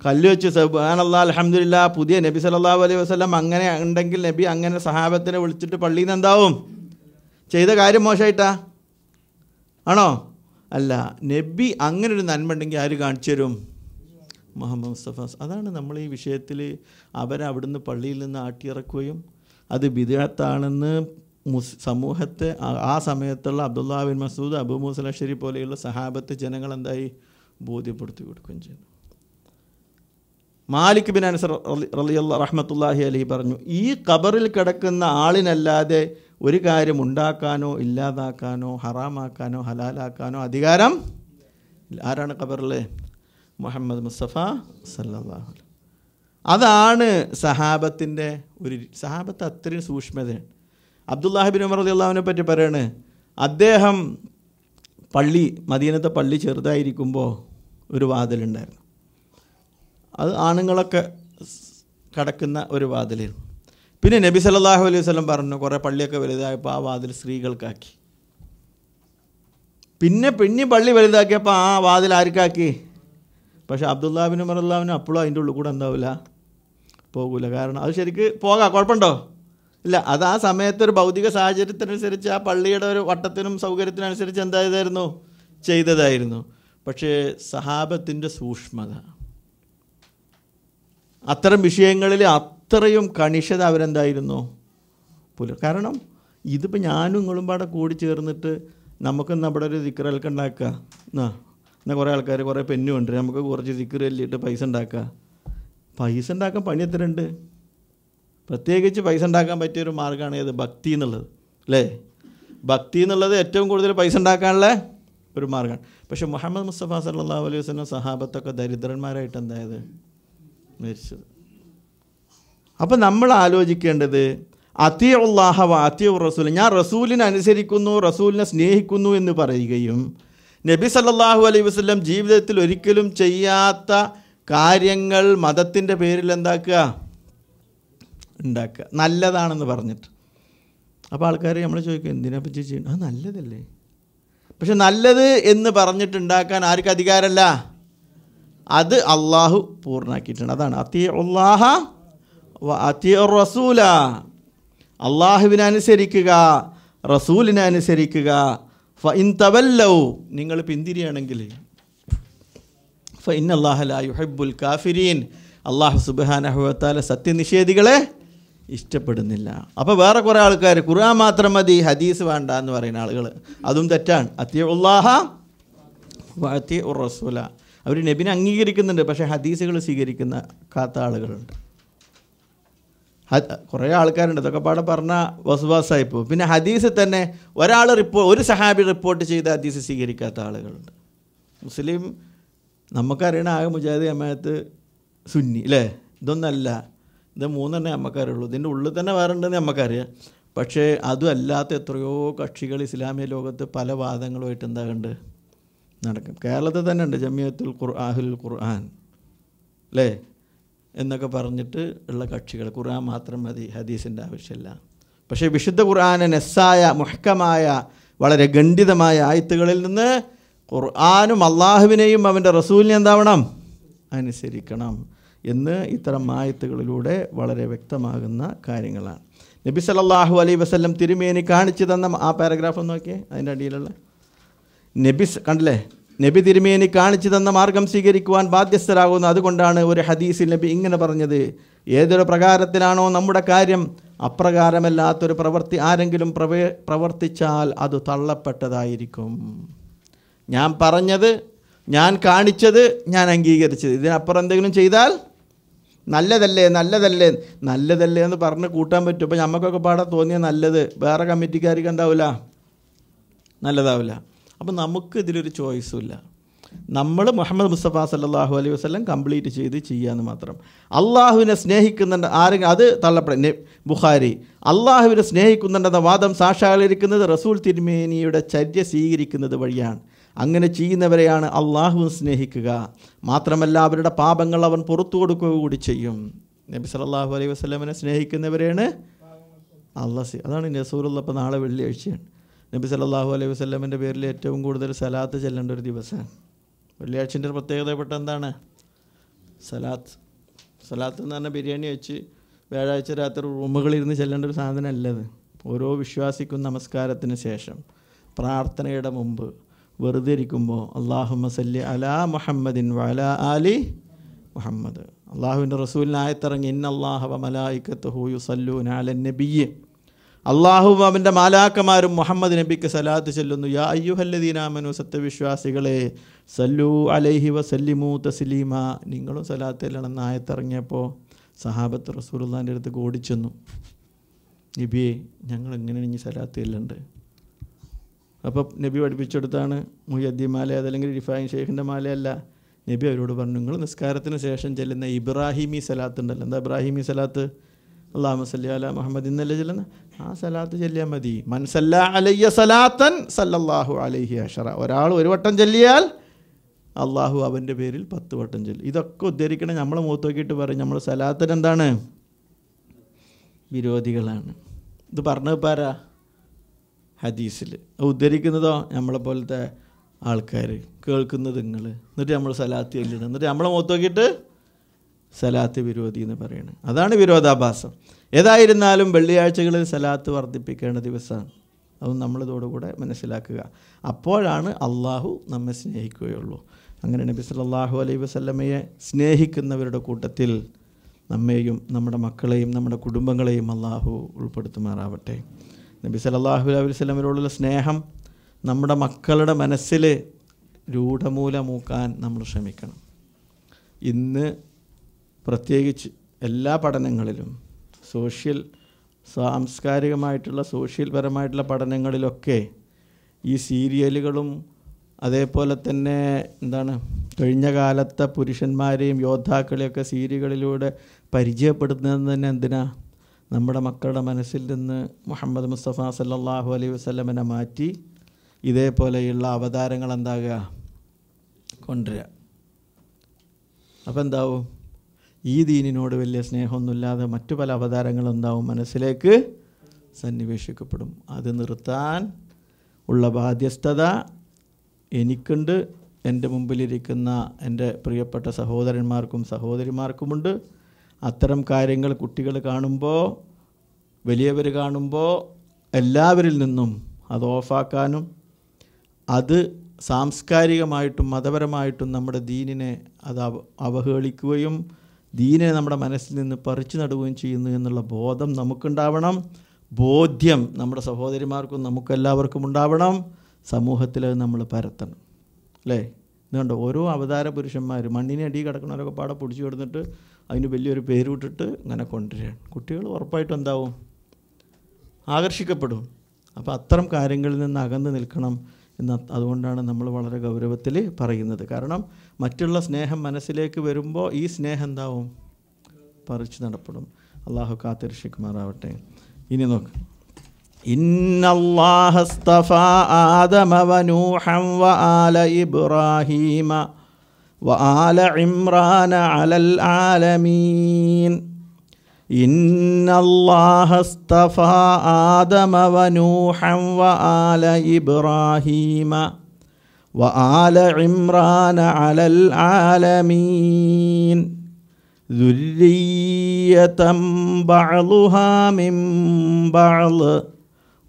കല്ല് വെച്ച്. സുബ്ഹാനല്ലാഹ് അൽഹംദുലില്ലാഹ്. പുതിയ നബി സല്ലല്ലാഹു അലൈഹി വസല്ലം അങ്ങനെ ഉണ്ടെങ്കിൽ നബി അങ്ങനെ സഹാബത്തിനെ വിളിച്ചിട്ട് പള്ളിയിൽ നിന്ന് എന്താവും? ചെയ്ത കാര്യം മോശമായിട്ടാ ആണോ? അല്ല. നബി അങ്ങനെ ഒരു നന്മ ഉണ്ടെങ്കിൽ ആര് കാണിച്ചു തരും? മുഹമ്മദ് മുസ്തഫ. അതാണ് നമ്മൾ ഈ വിഷയത്തിൽ അവരെ അവിടുന്ന് പള്ളിയിൽ നിന്ന് ആട്ടിയിറക്കുകയും അത് ബിദ്അത്താണെന്ന് സമൂഹത്തെ ആ സമയത്തുള്ള അബ്ദുല്ലാഹ് ബിൻ മസ്ഊദ്, അബൂ മൂസ അശ്ശരി പോലെയുള്ള സഹാബത്ത് ജനങ്ങൾ എന്തായി ബോധ്യപ്പെടുത്തി കൊടുക്കുകയും ചെയ്തു. മാലിക് ബിൻ അനസ് റഹ്മത്തുള്ളാഹി അലൈഹി പറഞ്ഞു, ഈ ഖബറിൽ കിടക്കുന്ന ആളിനല്ലാതെ ഒരു കാര്യം ഉണ്ടാക്കാനോ ഇല്ലാതാക്കാനോ ഹറാമാക്കാനോ ഹലാലാക്കാനോ അധികാരം ആരാണ് ഖബറിൽ? മുഹമ്മദ് മുസ്തഫ സല്ലല്ലാഹു അലൈഹി. അതാണ് സഹാബത്തിൻ്റെ സഹാബത്ത് അത്രയും സൂക്ഷ്മതയാണ്. അബ്ദുല്ലാഹിബിൻ ഉമർ റളിയല്ലാഹുവിനെ പറ്റി പറയാണ്, അദ്ദേഹം മദീനത്തെ പള്ളി ചെറുതായിരിക്കുമ്പോൾ ഒരു വാതിലുണ്ടായിരുന്നു. അത് ആണുങ്ങളൊക്കെ കടക്കുന്ന ഒരു വാതിലായിരുന്നു. പിന്നെ നബി സല്ലല്ലാഹു അലൈഹി വസല്ലം പറഞ്ഞു, കുറേ പള്ളിയൊക്കെ വലുതായപ്പോൾ ആ വാതിൽ സ്ത്രീകൾക്കാക്കി. പിന്നെ പള്ളി വലുതാക്കിയപ്പോൾ ആ വാതിൽ ആർക്കാക്കി? പക്ഷേ അബ്ദുല്ലാഹിബിൻ ഉമർ റളിയല്ലാഹുവിന് അപ്പോഴും അതിൻ്റെ ഉള്ളിൽ കൂടെ എന്താവില്ല, പോകില്ല. കാരണം അത് ശരിക്ക് പോകാം, കുഴപ്പമുണ്ടോ? ഇല്ല. അത് ആ സമയത്ത് ഒരു ഭൗതിക സാഹചര്യത്തിനനുസരിച്ച് ആ പള്ളിയുടെ ഒരു വട്ടത്തിനും സൗകര്യത്തിനനുസരിച്ച് എന്തായതായിരുന്നു, ചെയ്തതായിരുന്നു. പക്ഷേ സഹാബത്തിൻ്റെ സൂക്ഷ്മത, അത്തരം വിഷയങ്ങളിൽ അത്രയും കണിശത അവരെന്തായിരുന്നു കാരണം ഇതിപ്പോൾ ഞാനും നിങ്ങളും പാടെ കൂടി ചേർന്നിട്ട് നമുക്കൊന്ന് അവിടെ ഒരു ദിക്റൊക്കെ ഉണ്ടാക്കുക. എന്നാൽ കുറേ ആൾക്കാർ കുറേ പെന്നു ഉണ്ട്, നമുക്ക് കുറച്ച് ദിക്റ് ചൊല്ലിയിട്ട് പൈസ ഉണ്ടാക്കുക. പൈസ ഉണ്ടാക്കാൻ പണി എത്ര ഉണ്ട്? പ്രത്യേകിച്ച് പൈസ ഉണ്ടാക്കാൻ പറ്റിയൊരു മാർഗ്ഗമാണ് ഏത്? ഭക്തി എന്നുള്ളത്, അല്ലേ? ഭക്തി എന്നുള്ളത് ഏറ്റവും കൂടുതൽ പൈസ ഉണ്ടാക്കാനുള്ള ഒരു മാർഗ്ഗമാണ്. പക്ഷേ മുഹമ്മദ് മുസ്തഫ സല്ലല്ലാഹു അലൈഹി വസല്ലം സഹാബത്തൊക്കെ ദരിദ്രന്മാരായിട്ട് എന്തായത് മരിച്ചത്. അപ്പം നമ്മൾ ആലോചിക്കേണ്ടത് അത്തിയുല്ലാഹ വ അത്തിയു റസൂൽ, ഞാൻ റസൂലിനെ അനുസരിക്കുന്നു, റസൂലിനെ സ്നേഹിക്കുന്നു എന്ന് പറയുകയും നബി സല്ലല്ലാഹു അലൈഹി വസല്ലം ജീവിതത്തിൽ ഒരിക്കലും ചെയ്യാത്ത കാര്യങ്ങൾ മതത്തിൻ്റെ പേരിൽ ഉണ്ടാക്കുക നല്ലതാണെന്ന് പറഞ്ഞിട്ട്. അപ്പോൾ ആൾക്കാർ നമ്മൾ ചോദിക്കും, എന്തിനാ പറ്റി ചെയ്യണം? അത് നല്ലതല്ലേ? പക്ഷെ നല്ലത് എന്ന് പറഞ്ഞിട്ടുണ്ടാക്കാൻ ആർക്കും അധികാരമല്ല, അത് അള്ളാഹു പൂർണ്ണാക്കിയിട്ടുണ്ട്. അതാണ് അത്തിയുല്ലാഹ വ അത്തിയു റസൂല, അള്ളാഹുവിനെ അനുസരിക്കുക, റസൂലിനെ അനുസരിക്കുക. ഫഇൻ തവല്ലൗ, നിങ്ങൾ പിന്തിരിയാണെങ്കിൽ, ഫഇന്നല്ലാഹ ലാ യുഹിബ്ബുൽ കാഫിരീൻ, അള്ളാഹു സുബ്ഹാനഹു വ തആല സത്യനിഷേധികളെ ഇഷ്ടപ്പെടുന്നില്ല. അപ്പോൾ വേറെ കുറേ ആൾക്കാർ ഖുർആൻ മാത്രം മതി, ഹദീസ് വേണ്ട എന്ന് പറയുന്ന ആളുകൾ, അതും തെറ്റാണ്. അത്തിയുല്ലാഹ വ അത്തിയു റസൂല, അവർ നബിനെ അംഗീകരിക്കുന്നുണ്ട്, പക്ഷേ ഹദീസുകൾ സ്വീകരിക്കാത്ത ആളുകളുണ്ട്. കുറേ ആൾക്കാരുണ്ട്. ഇതൊക്കെ പാടെ പറഞ്ഞാൽ വസ്വാസായിപ്പോൾ. പിന്നെ ഹദീസ് തന്നെ ഒരു സഹാബി റിപ്പോർട്ട് ചെയ്ത ഹദീസ് സ്വീകരിക്കാത്ത ആളുകളുണ്ട്. മുസ്ലിം നമുക്കറിയണ ആകെ മുജാഹിദ് ജമാഅത്ത് സുന്നി, അല്ലേ? ഇതൊന്നല്ല, ഇത് മൂന്നെണ്ണേ നമുക്കറിയുള്ളൂ. ഇതിൻ്റെ ഉള്ളിൽ തന്നെ വേറെ ഉണ്ടെന്ന് നമുക്കറിയാം. പക്ഷേ അതും അല്ലാത്ത എത്രയോ കക്ഷികൾ ഇസ്ലാമിക ലോകത്ത് പല വാദങ്ങളുമായിട്ട് എന്താകുന്നുണ്ട് നടക്കും. കേരളത്തിൽ തന്നെ ഉണ്ട് ജമിയത്തുൽ അഹ്ലുൽ ഖുർആൻ, അല്ലേ എന്നൊക്കെ പറഞ്ഞിട്ട് ഉള്ള കക്ഷികൾ. ഖുർആൻ മാത്രം മതി, ഹദീസിൻ്റെ ആവശ്യമില്ല. പക്ഷേ വിശുദ്ധ ഖുർആനെ നെസ്സായ മുഹ്കമായ വളരെ ഖണ്ഡിതമായ ആയത്തുകളിൽ നിന്ന് ഖുർആനും അള്ളാഹുവിനെയും അവൻ്റെ റസൂലിനെ എന്താവണം, അനുസരിക്കണം എന്ന് ഇത്തരം ആയത്തുകളിലൂടെ വളരെ വ്യക്തമാകുന്ന കാര്യങ്ങളാണ്. നബി സല്ലല്ലാഹു അലൈഹി വസല്ലം തിരുമേനി കാണിച്ചു തന്ന ആ പാരഗ്രാഫ് ഒന്ന് നോക്കിയേ, അതിൻ്റെ അടിയിലുള്ള കണ്ടില്ലേ? നബി തിരുമേനി കാണിച്ചു തന്ന മാർഗം സ്വീകരിക്കുവാൻ ബാധ്യസ്ഥരാകുന്നു. അതുകൊണ്ടാണ് ഒരു ഹദീസിൽ നബി ഇങ്ങനെ പറഞ്ഞത്, ഏതൊരു പ്രകാരത്തിലാണോ നമ്മുടെ കാര്യം, അപ്രകാരമല്ലാത്തൊരു പ്രവൃത്തി ആരെങ്കിലും പ്രവർത്തിച്ചാൽ അത് തള്ളപ്പെട്ടതായിരിക്കും. ഞാൻ പറഞ്ഞത്, ഞാൻ കാണിച്ചത്, ഞാൻ അംഗീകരിച്ചത്, ഇതിനപ്പുറം എന്തെങ്കിലും ചെയ്താൽ നല്ലതല്ലേ എന്ന് പറഞ്ഞ് കൂട്ടാൻ പറ്റും. ഇപ്പോൾ നമുക്കൊക്കെ പാടെ തോന്നിയ നല്ലത് വേറെ കമ്മിറ്റിക്കാർക്ക് എന്താവില്ല, നല്ലതാവില്ല. അപ്പം നമുക്ക് ഇതിലൊരു ചോയ്സും ഇല്ല. നമ്മൾ മുഹമ്മദ് മുസ്തഫ സല്ലല്ലാഹു അലൈഹി വസല്ലം കംപ്ലീറ്റ് ചെയ്യാമെന്ന് മാത്രം. അള്ളാഹുവിനെ സ്നേഹിക്കുന്നുണ്ട് ആരെങ്കിലും, അത് തള്ളപ്പെടും. ബുഖാരി, അള്ളാഹുവിനെ സ്നേഹിക്കുന്നുണ്ടെന്ന വാദം സാക്ഷാത്കരിക്കുന്നത് റസൂൽ തിരുമേനിയുടെ ചര്യ സ്വീകരിക്കുന്നത് വഴിയാണ്. അങ്ങനെ ചെയ്യുന്നവരെയാണ് അള്ളാഹു സ്നേഹിക്കുക. മാത്രമല്ല അവരുടെ പാപങ്ങൾ അവൻ പുറത്തു കൊടുക്കുക കൂടി ചെയ്യും. നബി സല്ലല്ലാഹു അലൈഹി വസല്ലമിനെ സ്നേഹിക്കുന്നവരെയാണ് അള്ളാഹ്. അതാണ് റസൂലുള്ള. ഇപ്പോൾ നാളെ വെള്ളിയാഴ്ചയാണ്. നബി സല്ലല്ലാഹു അലൈഹി വസല്ലമിൻ്റെ പേരിൽ ഏറ്റവും കൂടുതൽ സലാത്ത് ചെല്ലേണ്ട ഒരു ദിവസമാണ്. വെള്ളിയാഴ്ചൻ്റെ പ്രത്യേകതപ്പെട്ട എന്താണ്? സലാത്ത് എന്ന് പറഞ്ഞാൽ ബിരിയാണി വെച്ച് വ്യാഴാഴ്ച രാത്രി റൂമുകളിരുന്ന് ചെല്ലേണ്ട ഒരു സാധനമല്ലത്. ഓരോ വിശ്വാസിക്കും നമസ്കാരത്തിന് ശേഷം, പ്രാർത്ഥനയുടെ മുമ്പ്, വെറുതെ ഇരിക്കുമ്പോൾ അല്ലാഹുമ്മ സല്ലി അലാ മുഹമ്മദിൻ വഅലാ ആലി മുഹമ്മദ്. അള്ളാഹുവിൻ്റെ റസൂലിന് ആയത്തിറങ്ങി, ഇന്നല്ലാഹ വ മലായികത്തുഹു യുസല്ലൂന അലൻ നബിയ്യ് അള്ളാഹുവും അവൻ്റെ മാലാക്കമാരും മുഹമ്മദ് നബിക്ക് സലാത്ത് ചൊല്ലുന്നു. യാ അയ്യുഹല്ലദീന ആമനു, സത്യവിശ്വാസികളെ, സല്ലു അലൈഹി വസല്ലിമു തസ്ലീമ, നിങ്ങളും സലാത്ത് ചെല്ലണമെന്ന് ആയത്തിറങ്ങിയപ്പോൾ സഹാബത്ത് റസൂലുള്ളാഹിൻ്റെ അടുത്ത് ഓടിച്ചെന്നു. നബിയെ, ഞങ്ങൾ എങ്ങനെ ഇനി സലാത്ത് ചെല്ലുണ്ട്? അപ്പോൾ നബി പഠിപ്പിച്ചെടുത്താണ് മുഹ്യദ്ദീൻ മാല, അതല്ലെങ്കിൽ റിഫായി ഷെയ്ഖിൻ്റെ മാലയല്ല. നബി അവരോട് പറഞ്ഞു, നിങ്ങൾ നിസ്കാരത്തിന് ശേഷം ചെല്ലുന്ന ഇബ്രാഹിമി സലാത്ത് ഉണ്ടല്ലോ. എന്താ ഇബ്രാഹിമി സലാത്ത്? അല്ലാഹുമ്മ സല്ലി അലാ മുഹമ്മദ് എന്നല്ലേ ചെല്ലുന്ന ആ സലാത്ത് ചെല്ലിയാൽ മതി. മൻ സല്ലാ അലയ്യ സലാത്തൻ സല്ലല്ലാഹു അലൈഹി അശറ, ഒരാൾ ഒരു വട്ടം ചൊല്ലിയാൽ അള്ളാഹു അവൻ്റെ പേരിൽ 10 വട്ടം ചൊല്ലും. ഇതൊക്കെ ഉദ്ധരിക്കണം. നമ്മളെ മുഖത്ത് നോക്കിയിട്ട് പറയും നമ്മൾ സലാത്തിന് എന്താണ്? വിരോധികളാണ്. ഇത് പറഞ്ഞത് പാരാ? ഹദീസിൽ. ഉദ്ധരിക്കുന്നതോ നമ്മളെ പോലത്തെ ആൾക്കാർ, കേൾക്കുന്നത് നിങ്ങൾ. എന്നിട്ട് നമ്മൾ സലാത്ത് ചൊല്ലണം. എന്നിട്ട് നമ്മളെ മുഖത്ത് നോക്കിയിട്ട് സലാത്ത് വിരോധി എന്ന് പറയുന്നത്. അതാണ് വിരോധാഭാസം. ഏതായിരുന്നാലും വെള്ളിയാഴ്ചകളിൽ സലാത്ത് വർദ്ധിപ്പിക്കേണ്ട ദിവസമാണ്. അതും നമ്മളിതോടുകൂടെ മനസ്സിലാക്കുക. അപ്പോഴാണ് അള്ളാഹു നമ്മെ സ്നേഹിക്കുകയുള്ളൂ. അങ്ങനെ നബി സല്ലല്ലാഹു അലൈഹി വസല്ലമയെ സ്നേഹിക്കുന്നവരുടെ കൂട്ടത്തിൽ നമ്മെയും നമ്മുടെ മക്കളെയും നമ്മുടെ കുടുംബങ്ങളെയും അള്ളാഹു ഉൾപ്പെടുത്തുമാറാവട്ടെ. നബി സല്ലല്ലാഹു അലൈഹി വസല്ലമയോടുള്ള സ്നേഹം നമ്മുടെ മക്കളുടെ മനസ്സിൽ രൂഢമൂലമൂക്കാൻ നമ്മൾ ശ്രമിക്കണം. ഇന്ന് പ്രത്യേകിച്ച് എല്ലാ പഠനങ്ങളിലും സാംസ്കാരികമായിട്ടുള്ള സോഷ്യൽ പരമായിട്ടുള്ള പഠനങ്ങളിലൊക്കെ ഈ സീരിയലുകളും അതേപോലെ തന്നെ കഴിഞ്ഞ കാലത്തെ പുരുഷന്മാരെയും യോദ്ധാക്കളെയൊക്കെ സീരിയലുകളിലൂടെ പരിചയപ്പെടുത്തുന്നത് തന്നെ എന്തിനാ? നമ്മുടെ മക്കളുടെ മനസ്സിൽ നിന്ന് മുഹമ്മദ് മുസ്തഫ സല്ലല്ലാഹു അലൈഹി വസല്ലമനെ മാറ്റി ഇതേപോലെയുള്ള അവതാരങ്ങൾ കൊണ്ടുവരിക. അപ്പോൾ എന്താവും? ഈ ദീനിനോട് വലിയ സ്നേഹമൊന്നുമില്ലാതെ മറ്റു പല അവതാരങ്ങളുണ്ടാവും മനസ്സിലേക്ക് സന്നിവേശിക്കപ്പെടും. അത് നിർത്താൻ ഉള്ള ബാധ്യസ്ഥത എനിക്കുണ്ട്, എൻ്റെ മുമ്പിലിരിക്കുന്ന എൻ്റെ പ്രിയപ്പെട്ട സഹോദരന്മാർക്കും സഹോദരിമാർക്കുമുണ്ട്. അത്തരം കാര്യങ്ങൾ കുട്ടികൾ കാണുമ്പോൾ, വലിയവർ കാണുമ്പോൾ എല്ലാവരിൽ നിന്നും അത് ഓഫാക്കാനും അത് സാംസ്കാരികമായിട്ടും മതപരമായിട്ടും നമ്മുടെ ദീനിനെ അത് അവഹേളിക്കുകയും ദീനെ നമ്മുടെ മനസ്സിൽ നിന്ന് പറിച്ചു നടുകയും ചെയ്യുന്നു എന്നുള്ള ബോധം നമുക്കുണ്ടാവണം. ബോധ്യം നമ്മുടെ സഹോദരിമാർക്കും നമുക്കെല്ലാവർക്കും ഉണ്ടാവണം. സമൂഹത്തിൽ നമ്മൾ പരത്തണം. അല്ലേ? ഇതുകൊണ്ട് ഓരോ അവതാര പുരുഷന്മാർ മണ്ണിനെ അടി കിടക്കണവരൊക്കെ പാടെ പിടിച്ചു കൊടുത്തിട്ട് അതിന് വലിയൊരു പേര് വിട്ടിട്ട് ഇങ്ങനെ കൊണ്ടുവരികയാണ്. കുട്ടികൾ ഉറപ്പായിട്ടും എന്താവും? ആകർഷിക്കപ്പെടും. അപ്പോൾ അത്തരം കാര്യങ്ങളിൽ നിന്ന് അകന്ന് നിൽക്കണം എന്ന്. അതുകൊണ്ടാണ് നമ്മൾ വളരെ ഗൗരവത്തിൽ പറയുന്നത്. കാരണം മറ്റുള്ള സ്നേഹം മനസ്സിലേക്ക് വരുമ്പോൾ ഈ സ്നേഹം എന്താവും? പറിച്ചു നടപ്പെടും. അള്ളാഹു കാത്തിരക്ഷിക്കുമാറാവട്ടെ. ഇനി നോക്ക്. ഇന്നല്ലാഹ അസ്തഫാ ആദമ വനൂഹൻ വആല ഇബ്രാഹീമ വആല ഇംറാന അലൽ ആലമീൻ. ഇന്നല്ലാഹ അസ്തഫാ ആദമ വനൂഹൻ വആല ഇബ്രാഹീമ വആല ഇംറാന അലൽ ആലമീൻ. ദുർരിയ്യതൻ ബഅ്ളുഹാ മിൻ ബഅ്ള്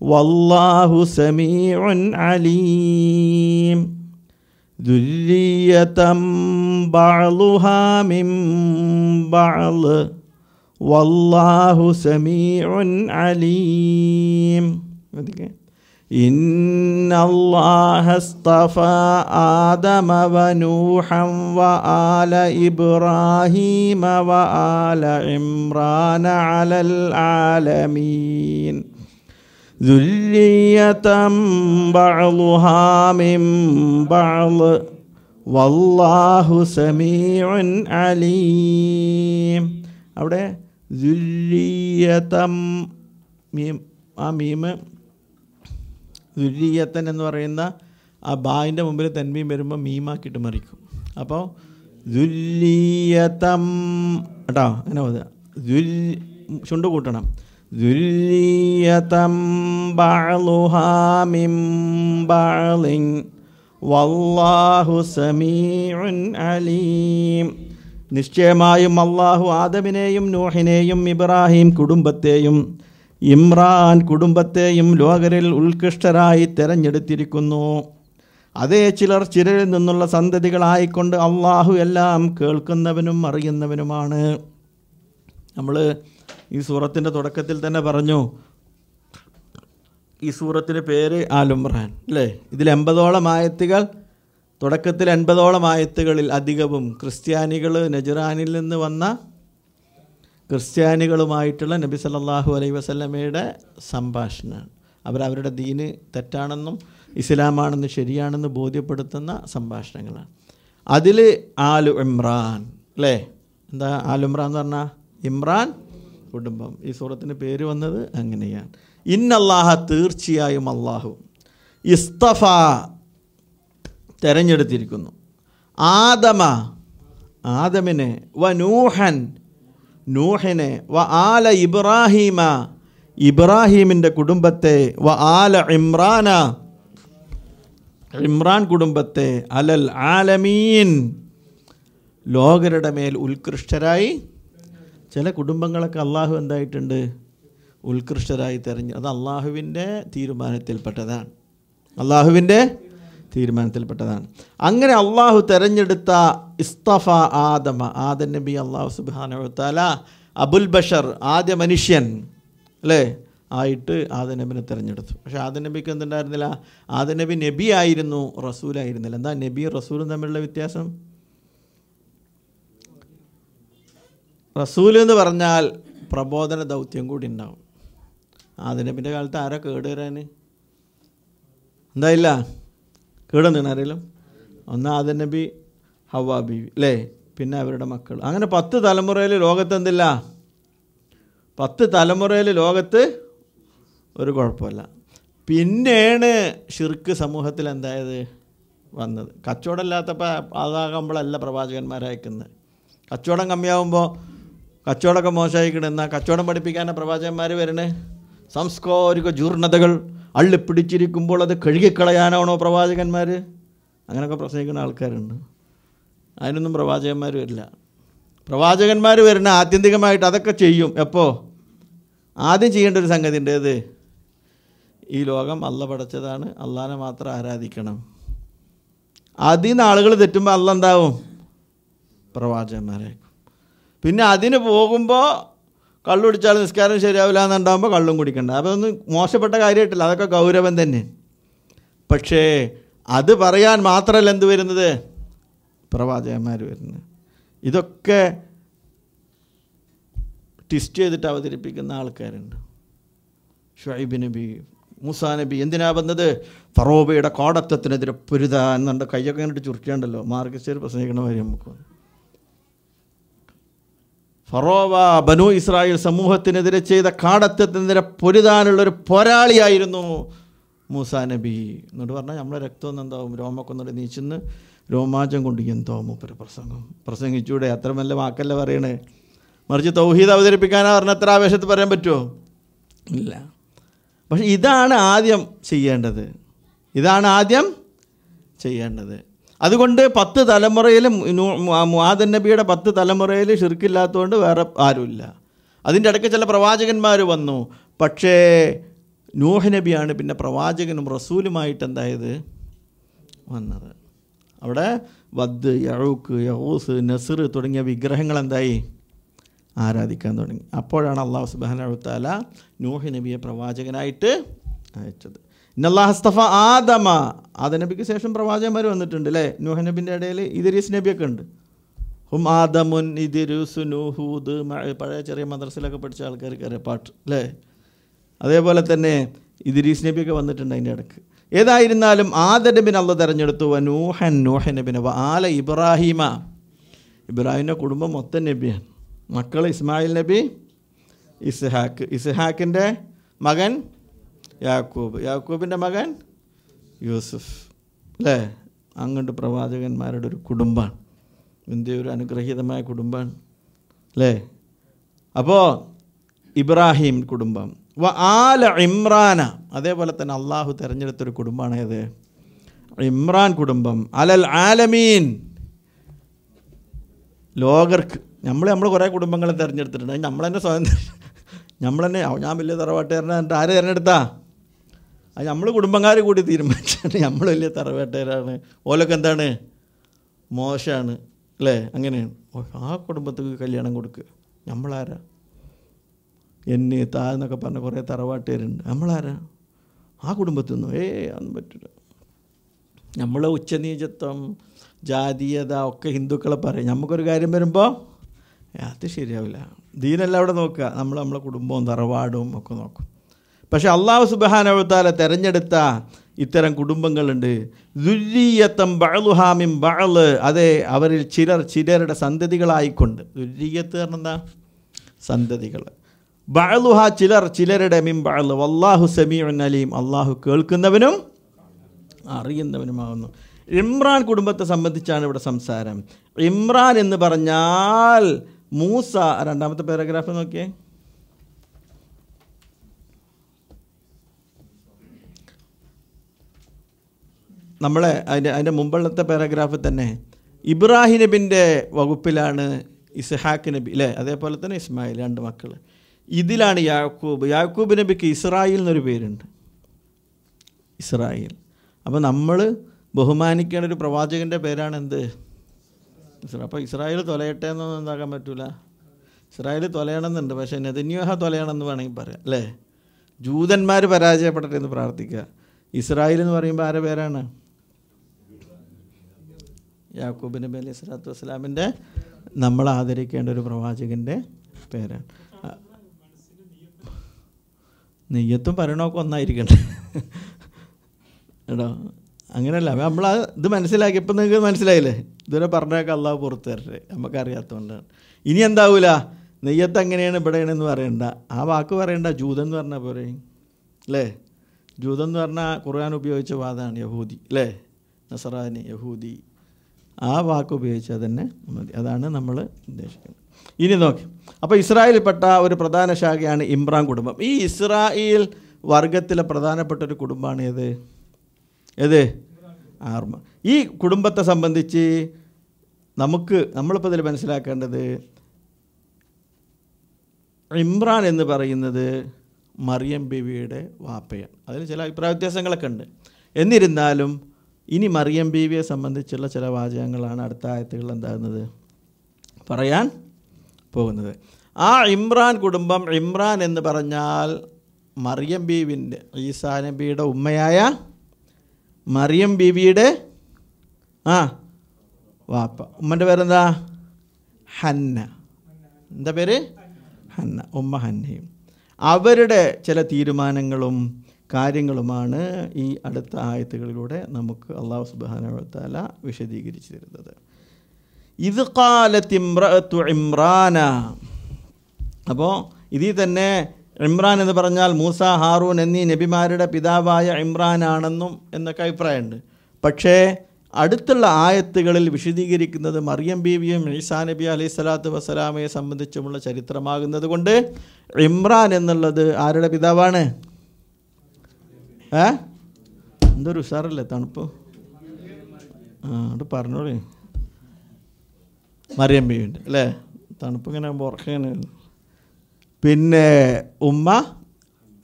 വല്ലാഹു സമീഉൻ അലീം. ദുർരിയ്യതൻ ബഅ്ളുഹാ മിൻ ബഅ്ള് വല്ലാഹു സമീഉൻ അലീം. ഇന്നല്ലാഹ അസ്തഫാ ആദമ വനൂഹൻ വആല ഇബ്രാഹീമ വആല ഇംറാന അലൽ ആലമീൻ. ദുർരിയ്യതൻ ബഅ്ളുഹാ മിൻ ബഅ്ള് വല്ലാഹു സമീഉൻ അലീം. അവിടെ ദുർരിയ്യതൻ മീമ് ദുർരിയ്യത്തൻ എന്ന് പറയുന്ന ആ ബായിൻ്റെ മുമ്പിൽ തൻവീൻ വരുമ്പോൾ മീമാക്കിയിട്ട് മറിക്കും. അപ്പോൾ ദുർരിയ്യതൻ കേട്ടോ, അങ്ങനെ പോവുക. ചുണ്ട് കൂട്ടണം. ദുർരിയ്യതൻ ബഅ്ളുഹാ മിൻ ബഅ്ളിൻ വല്ലാഹു സമീഉൻ അലീം. നിശ്ചയമായും അള്ളാഹു ആദമിനെയും നൂഹിനെയും ഇബ്രാഹിം കുടുംബത്തെയും ഇമ്രാൻ കുടുംബത്തെയും ലോകരിൽ ഉത്കൃഷ്ടരായി തിരഞ്ഞെടുത്തിരിക്കുന്നു. അതേ ചിലരിൽ നിന്നുള്ള സന്തതികളായിക്കൊണ്ട് അള്ളാഹു എല്ലാം കേൾക്കുന്നവനും അറിയുന്നവനുമാണ്. നമ്മൾ ഈ സൂറത്തിൻ്റെ തുടക്കത്തിൽ തന്നെ പറഞ്ഞു, ഈ സൂറത്തിന് പേര് ആലുംറാൻ അല്ലേ? ഇതിൽ 80ഓളം ആയത്തുകൾ, തുടക്കത്തിൽ 80ഓളം ആയത്തുകളിൽ അധികവും ക്രിസ്ത്യാനികൾ, നജ്റാനിൽ നിന്ന് വന്ന ക്രിസ്ത്യാനികളുമായിട്ടുള്ള നബി സല്ലല്ലാഹു അലൈഹി വസല്ലമയുടെ സംഭാഷണമാണ്. അവരവരുടെ ദീന് തെറ്റാണെന്നും ഇസ്ലാമാണെന്ന് ശരിയാണെന്ന് ബോധ്യപ്പെടുത്തുന്ന സംഭാഷണങ്ങളാണ്. അതിൽ ആലു ഇമ്രാൻ അല്ലേ? എന്താ ആലുംറാൻ എന്ന് പറഞ്ഞാൽ? ഇമ്രാൻ കുടുംബം. ഈ സൂറത്തിന് പേര് വന്നത് അങ്ങനെയാണ്. ഇന്നല്ലാഹ, തീർച്ചയായും അള്ളാഹു, ഇസ്തഫ തെരഞ്ഞെടുത്തിരിക്കുന്നു, ആദമ ആദമിനെ, വ നൂഹൻ നൂഹിനെ, വ ആല ഇബ്രാഹീമ ഇബ്രാഹീമിൻ്റെ കുടുംബത്തെ, വ ആല ഇമ്രാന ഇമ്രാൻ കുടുംബത്തെ, അലൽ ആലമീൻ ലോകരുടെ മേൽ ഉത്കൃഷ്ടരായി. ചില കുടുംബങ്ങളൊക്കെ അള്ളാഹു എന്തായിട്ടുണ്ട്? ഉത്കൃഷ്ടരായി തെരഞ്ഞു. അത് അള്ളാഹുവിൻ്റെ തീരുമാനത്തിൽപ്പെട്ടതാണ്. അള്ളാഹുവിൻ്റെ തീരുമാനത്തിൽപ്പെട്ടതാണ്. അങ്ങനെ അള്ളാഹു തെരഞ്ഞെടുത്ത ഇസ്തഫ ആദമ, ആദം നബി അള്ളാഹു സുബ്ഹാനഹു വ തആല അബുൽ ബഷർ, ആദ്യ മനുഷ്യൻ അല്ലേ ആയിട്ട് ആദം നബിനെ തിരഞ്ഞെടുത്തു. പക്ഷേ ആദം നബിക്ക് എന്തുണ്ടായിരുന്നില്ല? ആദം നബി നബി ആയിരുന്നു, റസൂലായിരുന്നില്ല. എന്താ നബിയും റസൂലും തമ്മിലുള്ള വ്യത്യാസം? റസൂൽ എന്ന് പറഞ്ഞാൽ പ്രബോധന ദൗത്യം കൂടി ഉണ്ടാവും. ആദം നബിൻ്റെ കാലത്ത് ആരാ കേടുവരാൻ? എന്തായില്ല കേടുവന്നിട്ട് ആരെങ്കിലും? ഒന്ന് ആദം നബി, ഹവ്വാ ബീവി അല്ലേ? പിന്നെ അവരുടെ മക്കൾ. അങ്ങനെ 10 തലമുറയിൽ ലോകത്ത് എന്തില്ല? 10 തലമുറയിൽ ലോകത്ത് ഒരു കുഴപ്പമില്ല. പിന്നെയാണ് ഷിർക്ക് സമൂഹത്തിൽ എന്തായത് വന്നത്. കച്ചവടമില്ലാത്തപ്പോൾ അതാകുമ്പോഴല്ല പ്രവാചകന്മാരയക്കുന്നത്. കച്ചവടം കമ്മിയാവുമ്പോൾ കച്ചവടമൊക്കെ മോശമായിക്കിടുന്ന കച്ചവടം പഠിപ്പിക്കാനാണ് പ്രവാചകന്മാർ വരണേ. സാംസ്കാരിക ജീർണതകൾ അള്ളിപ്പിടിച്ചിരിക്കുമ്പോൾ അത് കഴുകിക്കളയാനാണോ പ്രവാചകന്മാർ? അങ്ങനെയൊക്കെ പ്രസംഗിക്കുന്ന ആൾക്കാരുണ്ട്. അതിനൊന്നും പ്രവാചകന്മാർ വരില്ല. പ്രവാചകന്മാർ വരുന്ന ആത്യന്തികമായിട്ട് അതൊക്കെ ചെയ്യും. എപ്പോൾ? ആദ്യം ചെയ്യേണ്ട ഒരു സംഗതി ഉണ്ട്. ഏത്? ഈ ലോകം അള്ള പടച്ചതാണ്, അള്ളാനെ മാത്രം ആരാധിക്കണം. അതിൽ നിന്ന് ആളുകൾ തെറ്റുമ്പോൾ അള്ള എന്താവും? പ്രവാചകന്മാരായിരിക്കും. പിന്നെ അതിന് പോകുമ്പോൾ കള്ളു കുടിച്ചാൽ നിസ്കാരം ശരിയാവില്ല എന്നുണ്ടാകുമ്പോൾ കള്ളും കുടിക്കണ്ട. അപ്പോൾ അതൊന്നും മോശപ്പെട്ട കാര്യമായിട്ടില്ല, അതൊക്കെ ഗൗരവം തന്നെ. പക്ഷേ അത് പറയാൻ മാത്രമല്ല എന്ത് വരുന്നത്? പ്രവാചകന്മാർ വരുന്നത്. ഇതൊക്കെ ട്വിസ്റ്റ് ചെയ്തിട്ട് അവതരിപ്പിക്കുന്ന ആൾക്കാരുണ്ട്. ഷുഐബ് നബി, മൂസാ നബി എന്തിനാ വന്നത്? ഫറോവയുടെ കാടത്തത്തിനെതിരെ പൊരുതാൻ എന്നുണ്ട്. കയ്യൊക്കെ കണ്ടിട്ട് ചുരുട്ടിയാണ്ടല്ലോ, മാർഗസ്റ്റേർ പ്രസംഗിക്കണ വരെ നമുക്ക്. ഫറോവ ബനു ഇസ്രായേൽ സമൂഹത്തിനെതിരെ ചെയ്ത കാടത്തത്തിനെതിരെ പൊരുതാനുള്ളൊരു പോരാളിയായിരുന്നു മൂസാ നബി എന്നിട്ട് പറഞ്ഞാൽ നമ്മളെ രക്തമൊന്നും എന്താവും? രോമക്കൊന്നിട്ട് നീച്ചെന്ന് രോമാഞ്ചം കൊണ്ട് എന്തോ മൂപ്പര് പ്രസംഗിച്ചൂടെ? അത്ര നല്ല വാക്കല്ല പറയണേ. മറിച്ച് തൗഹീദ് അവതരിപ്പിക്കാനാ പറഞ്ഞ അത്ര ആവേശത്തിൽ പറയാൻ പറ്റുമോ? ഇല്ല. പക്ഷെ ഇതാണ് ആദ്യം ചെയ്യേണ്ടത്. അതുകൊണ്ട് 10 തലമുറയിൽ ആദം നബിയുടെ 10 തലമുറയിൽ ഷിർക്കില്ലാത്തതുകൊണ്ട് വേറെ ആരുമില്ല. അതിൻ്റെ ഇടയ്ക്ക് ചില പ്രവാചകന്മാർ വന്നു. പക്ഷേ നൂഹ് നബിയാണ് പിന്നെ പ്രവാചകനും റസൂലുമായിട്ട് എന്തായത് വന്നത്. അവിടെ വദ്, യഊക്ക്, യഊസ്, നസ്ർ തുടങ്ങിയ വിഗ്രഹങ്ങൾ എന്തായി? ആരാധിക്കാൻ തുടങ്ങി. അപ്പോഴാണ് അല്ലാഹു സുബ്ഹാനഹു വ തആല നൂഹ് നബിയെ പ്രവാചകനായിട്ട് അയച്ചത്. ഇന്നല്ലാഹു അസ്തഫ ആദമ, ആദം നബിക്ക് ശേഷം പ്രവാചകന്മാർ വന്നിട്ടുണ്ട് അല്ലേ? നൂഹ് നബിൻ്റെ ഇടയിൽ ഇദ്രീസ് നബിയൊക്കെ ഉണ്ട്. ഹും ആദമുൻ ഇദ്രീസു നൂഹൂദ്, പഴയ ചെറിയ മദ്രസയിലൊക്കെ പഠിച്ച ആൾക്കാർക്ക് അറിയാം പാട്ട് അല്ലേ? അതേപോലെ തന്നെ ഇദ്രീസ് നബിയൊക്കെ വന്നിട്ടുണ്ട് അതിൻ്റെ ഇടയ്ക്ക്. ഏതായിരുന്നാലും ആദം നബിനെ അള്ളാഹു തെരഞ്ഞെടുത്തു. നൂഹ് നബിനെ ആല ഇബ്രാഹിമ, ഇബ്രാഹിമിൻ്റെ കുടുംബം മൊത്തം നബിയാണ്. മക്കൾ ഇസ്മായിൽ നബി, ഇസ്ഹാക്കിൻ്റെ മകൻ യാക്കൂബ്, യാക്കൂബിൻ്റെ മകൻ യൂസുഫ് അല്ലേ? അങ്ങോട്ട് പ്രവാചകന്മാരുടെ ഒരു കുടുംബമാണ്. ഇന്ത്യ ഒരു അനുഗ്രഹീതമായ കുടുംബമാണ് അല്ലേ? അപ്പോൾ ഇബ്രാഹിം കുടുംബം. ആല ഇമ്രാന, അതേപോലെ തന്നെ അള്ളാഹു തിരഞ്ഞെടുത്തൊരു കുടുംബമാണ് ഏത്? ഇമ്രാൻ കുടുംബം. അലൽ ആലമീൻ, ലോകർക്ക്. നമ്മൾ കുറേ കുടുംബങ്ങളെ തിരഞ്ഞെടുത്തിട്ടുണ്ട്. നമ്മൾ തന്നെ സ്വയം നമ്മൾ തന്നെ ഞാൻ വലിയ തറവാട്ടുകാരനെ എന്നിട്ട് ആര് തിരഞ്ഞെടുത്താ? അത് നമ്മൾ കുടുംബക്കാർ കൂടി തീരുമാനിച്ചിട്ട് നമ്മൾ വലിയ തറവാട്ടുകാരാണ്, ഓലൊക്കെ എന്താണ് മോശമാണ് അല്ലേ? അങ്ങനെയാണ്. ആ കുടുംബത്തിന് കല്യാണം കൊടുക്കുക. നമ്മളാരാ? എന്നെ താന്നൊക്കെ പറഞ്ഞ കുറേ തറവാട്ടുകാരുണ്ട്. നമ്മളാരാ? ആ കുടുംബത്തിൽ നിന്നും അതൊന്നും പറ്റില്ല. നമ്മൾ ഉച്ചനീചത്വം, ജാതീയത ഒക്കെ ഹിന്ദുക്കളെ പറയും. നമുക്കൊരു കാര്യം വരുമ്പോൾ അത് ശരിയാവില്ല. ദീനല്ല അവിടെ നോക്കുക, നമ്മളെ കുടുംബവും തറവാടും ഒക്കെ നോക്കും. പക്ഷേ അള്ളാഹു സുബ്ഹാനഹു വ തആല തിരഞ്ഞെടുത്ത ഇത്തരം കുടുംബങ്ങളുണ്ട്. ദുര്രിയത്തം ബഅ്ലുഹാ മിൻ ബഅ്ല്, അതെ അവരിൽ ചിലരുടെ സന്തതികളായിക്കൊണ്ട്. ദുര്രിയത്ത് പറഞ്ഞാൽ എന്താ? സന്തതികൾ. ബഅ്ലുഹാ ചിലരുടെ മിൻ ബഅ്ല് വല്ലാഹു സമീഉൻ അലീം, അള്ളാഹു കേൾക്കുന്നവനും അറിയുന്നവനുമാകുന്നു. ഇമ്രാൻ കുടുംബത്തെ സംബന്ധിച്ചാണ് ഇവിടെ സംസാരം. ഇമ്രാൻ എന്ന് പറഞ്ഞാൽ മൂസ, രണ്ടാമത്തെ പാരഗ്രാഫ് നോക്കിയേ. നമ്മളെ അതിൻ്റെ മുമ്പുള്ളത്തെ പാരഗ്രാഫിൽ തന്നെ ഇബ്രാഹിം നബിൻ്റെ വകുപ്പിലാണ് ഇസ്ഹാഖ് നബി അല്ലേ, അതേപോലെ തന്നെ ഇസ്മായിൽ, 2 മക്കൾ. ഇതിലാണ് യാക്കൂബ് നബിക്ക് ഇസ്രായേൽ എന്നൊരു പേരുണ്ട്, ഇസ്രായേൽ. അപ്പോൾ നമ്മൾ ബഹുമാനിക്കേണ്ട ഒരു പ്രവാചകൻ്റെ പേരാണ് എന്ത്? അപ്പോൾ ഇസ്രായേൽ തൊലയട്ടെ എന്നൊന്നും എന്താക്കാൻ പറ്റില്ല. ഇസ്രായേൽ തൊലയണമെന്നുണ്ട്, പക്ഷേ നെതന്യാഹു തൊലയണമെന്ന് വേണമെങ്കിൽ പറയാം അല്ലേ. ജൂതന്മാർ പരാജയപ്പെടട്ടെ എന്ന് പ്രാർത്ഥിക്കുക. ഇസ്രായേൽ എന്ന് പറയുമ്പോൾ ആരുടെ പേരാണ്? യാക്കൂബ് നബി അലൈഹി സ്വലാത്തു വസ്സലാമിൻ്റെ, നമ്മൾ ആദരിക്കേണ്ട ഒരു പ്രവാചകൻ്റെ പേരാണ്. നെയ്യത്തും ഭരണമൊക്കെ ഒന്നായിരിക്കണ്ടേ കേട്ടോ. അങ്ങനെയല്ല, നമ്മൾ ഇത് മനസ്സിലാക്കി. ഇപ്പം നിങ്ങൾക്ക് മനസ്സിലായില്ലേ? ഇതുവരെ പറഞ്ഞേക്കാം അള്ളാഹു പുറത്ത് തരട്ടെ, നമുക്കറിയാത്തതുകൊണ്ടാണ്. ഇനി എന്താവൂല, നെയ്യത്ത് അങ്ങനെയാണ് ഇവിടെയാണെന്ന് പറയണ്ട, ആ വാക്ക് പറയണ്ട, ജൂതൻ എന്ന് പറഞ്ഞാൽ പോരെ അല്ലേ. ജൂതൻ എന്ന് പറഞ്ഞാൽ ഖുർആൻ ഉപയോഗിച്ച വാദമാണ് യഹൂദി അല്ലേ, നസറാനി യഹൂദി, ആ വാക്ക് ഉപയോഗിച്ചാൽ തന്നെ മതി. അതാണ് നമ്മൾ ഉദ്ദേശിക്കുന്നത്. ഇനി നോക്കി, അപ്പോൾ ഇസ്രായേലിൽപ്പെട്ട ഒരു പ്രധാന ശാഖയാണ് ഇമ്രാൻ കുടുംബം. ഈ ഇസ്രായേൽ വർഗത്തിലെ പ്രധാനപ്പെട്ട ഒരു കുടുംബമാണ് ഏത്? ആർമ. ഈ കുടുംബത്തെ സംബന്ധിച്ച് നമ്മളിപ്പോൾ ഇതിൽ മനസ്സിലാക്കേണ്ടത്, ഇമ്രാൻ എന്ന് പറയുന്നത് മറിയം ബീവിയുടെ വാപ്പയാണ്. അതിൽ ചില അഭിപ്രായ വ്യത്യാസങ്ങളൊക്കെ ഉണ്ട്. എന്നിരുന്നാലും ഇനി മറിയം ബീവിയെ സംബന്ധിച്ചുള്ള ചില വാചകങ്ങളാണ് അടുത്ത ആയത്തുകൾ എന്താകുന്നത് പറയാൻ പോകുന്നത്. ആ ഇമ്രാൻ കുടുംബം, ഇമ്രാൻ എന്ന് പറഞ്ഞാൽ മറിയം ബീവിൻ്റെ, ഈസാ നബിയുടെ ഉമ്മയായ മറിയം ബീവിയുടെ വാപ്പ. ഉമ്മൻ്റെ പേരെന്താ? ഹന്ന. എന്താ പേര്? ഹന്ന. ഉമ്മ ഹന്നയും. അവരുടെ ചില തീരുമാനങ്ങളും കാര്യങ്ങളുമാണ് ഈ അടുത്ത ആയത്തുകളിലൂടെ നമുക്ക് അല്ലാഹു സുബ്ഹാനഹു വ തആല വിശദീകരിച്ചു തരുന്നത്. ഇദ് ഖാലത്ത് ഇംറഅത്തു ഇമ്രാന. അപ്പോൾ ഇതിൽ തന്നെ ഇമ്രാൻ എന്ന് പറഞ്ഞാൽ മൂസ, ഹാറൂൻ എന്നീ നബിമാരുടെ പിതാവായ ഇമ്രാനാണെന്നും എന്നൊക്കെ അഭിപ്രായമുണ്ട്. പക്ഷേ അടുത്തുള്ള ആയത്തുകളിൽ വിശദീകരിക്കുന്നത് മറിയം ബീവിയും ഈസാ നബി അലൈഹി സ്വലാത്തു വസ്സലാമയെ സംബന്ധിച്ചുമുള്ള ചരിത്രമാകുന്നത് കൊണ്ട് ഇമ്രാൻ എന്നുള്ളത് ആരുടെ പിതാവാണ്? എന്തൊരു ഉഷാറല്ലേ, തണുപ്പ്. അത് പറഞ്ഞോളേ. മറിയം ബീവിൻ്റെ അല്ലേ, തണുപ്പ് ഇങ്ങനെ ഉറക്കങ്ങനെ. പിന്നെ ഉമ്മ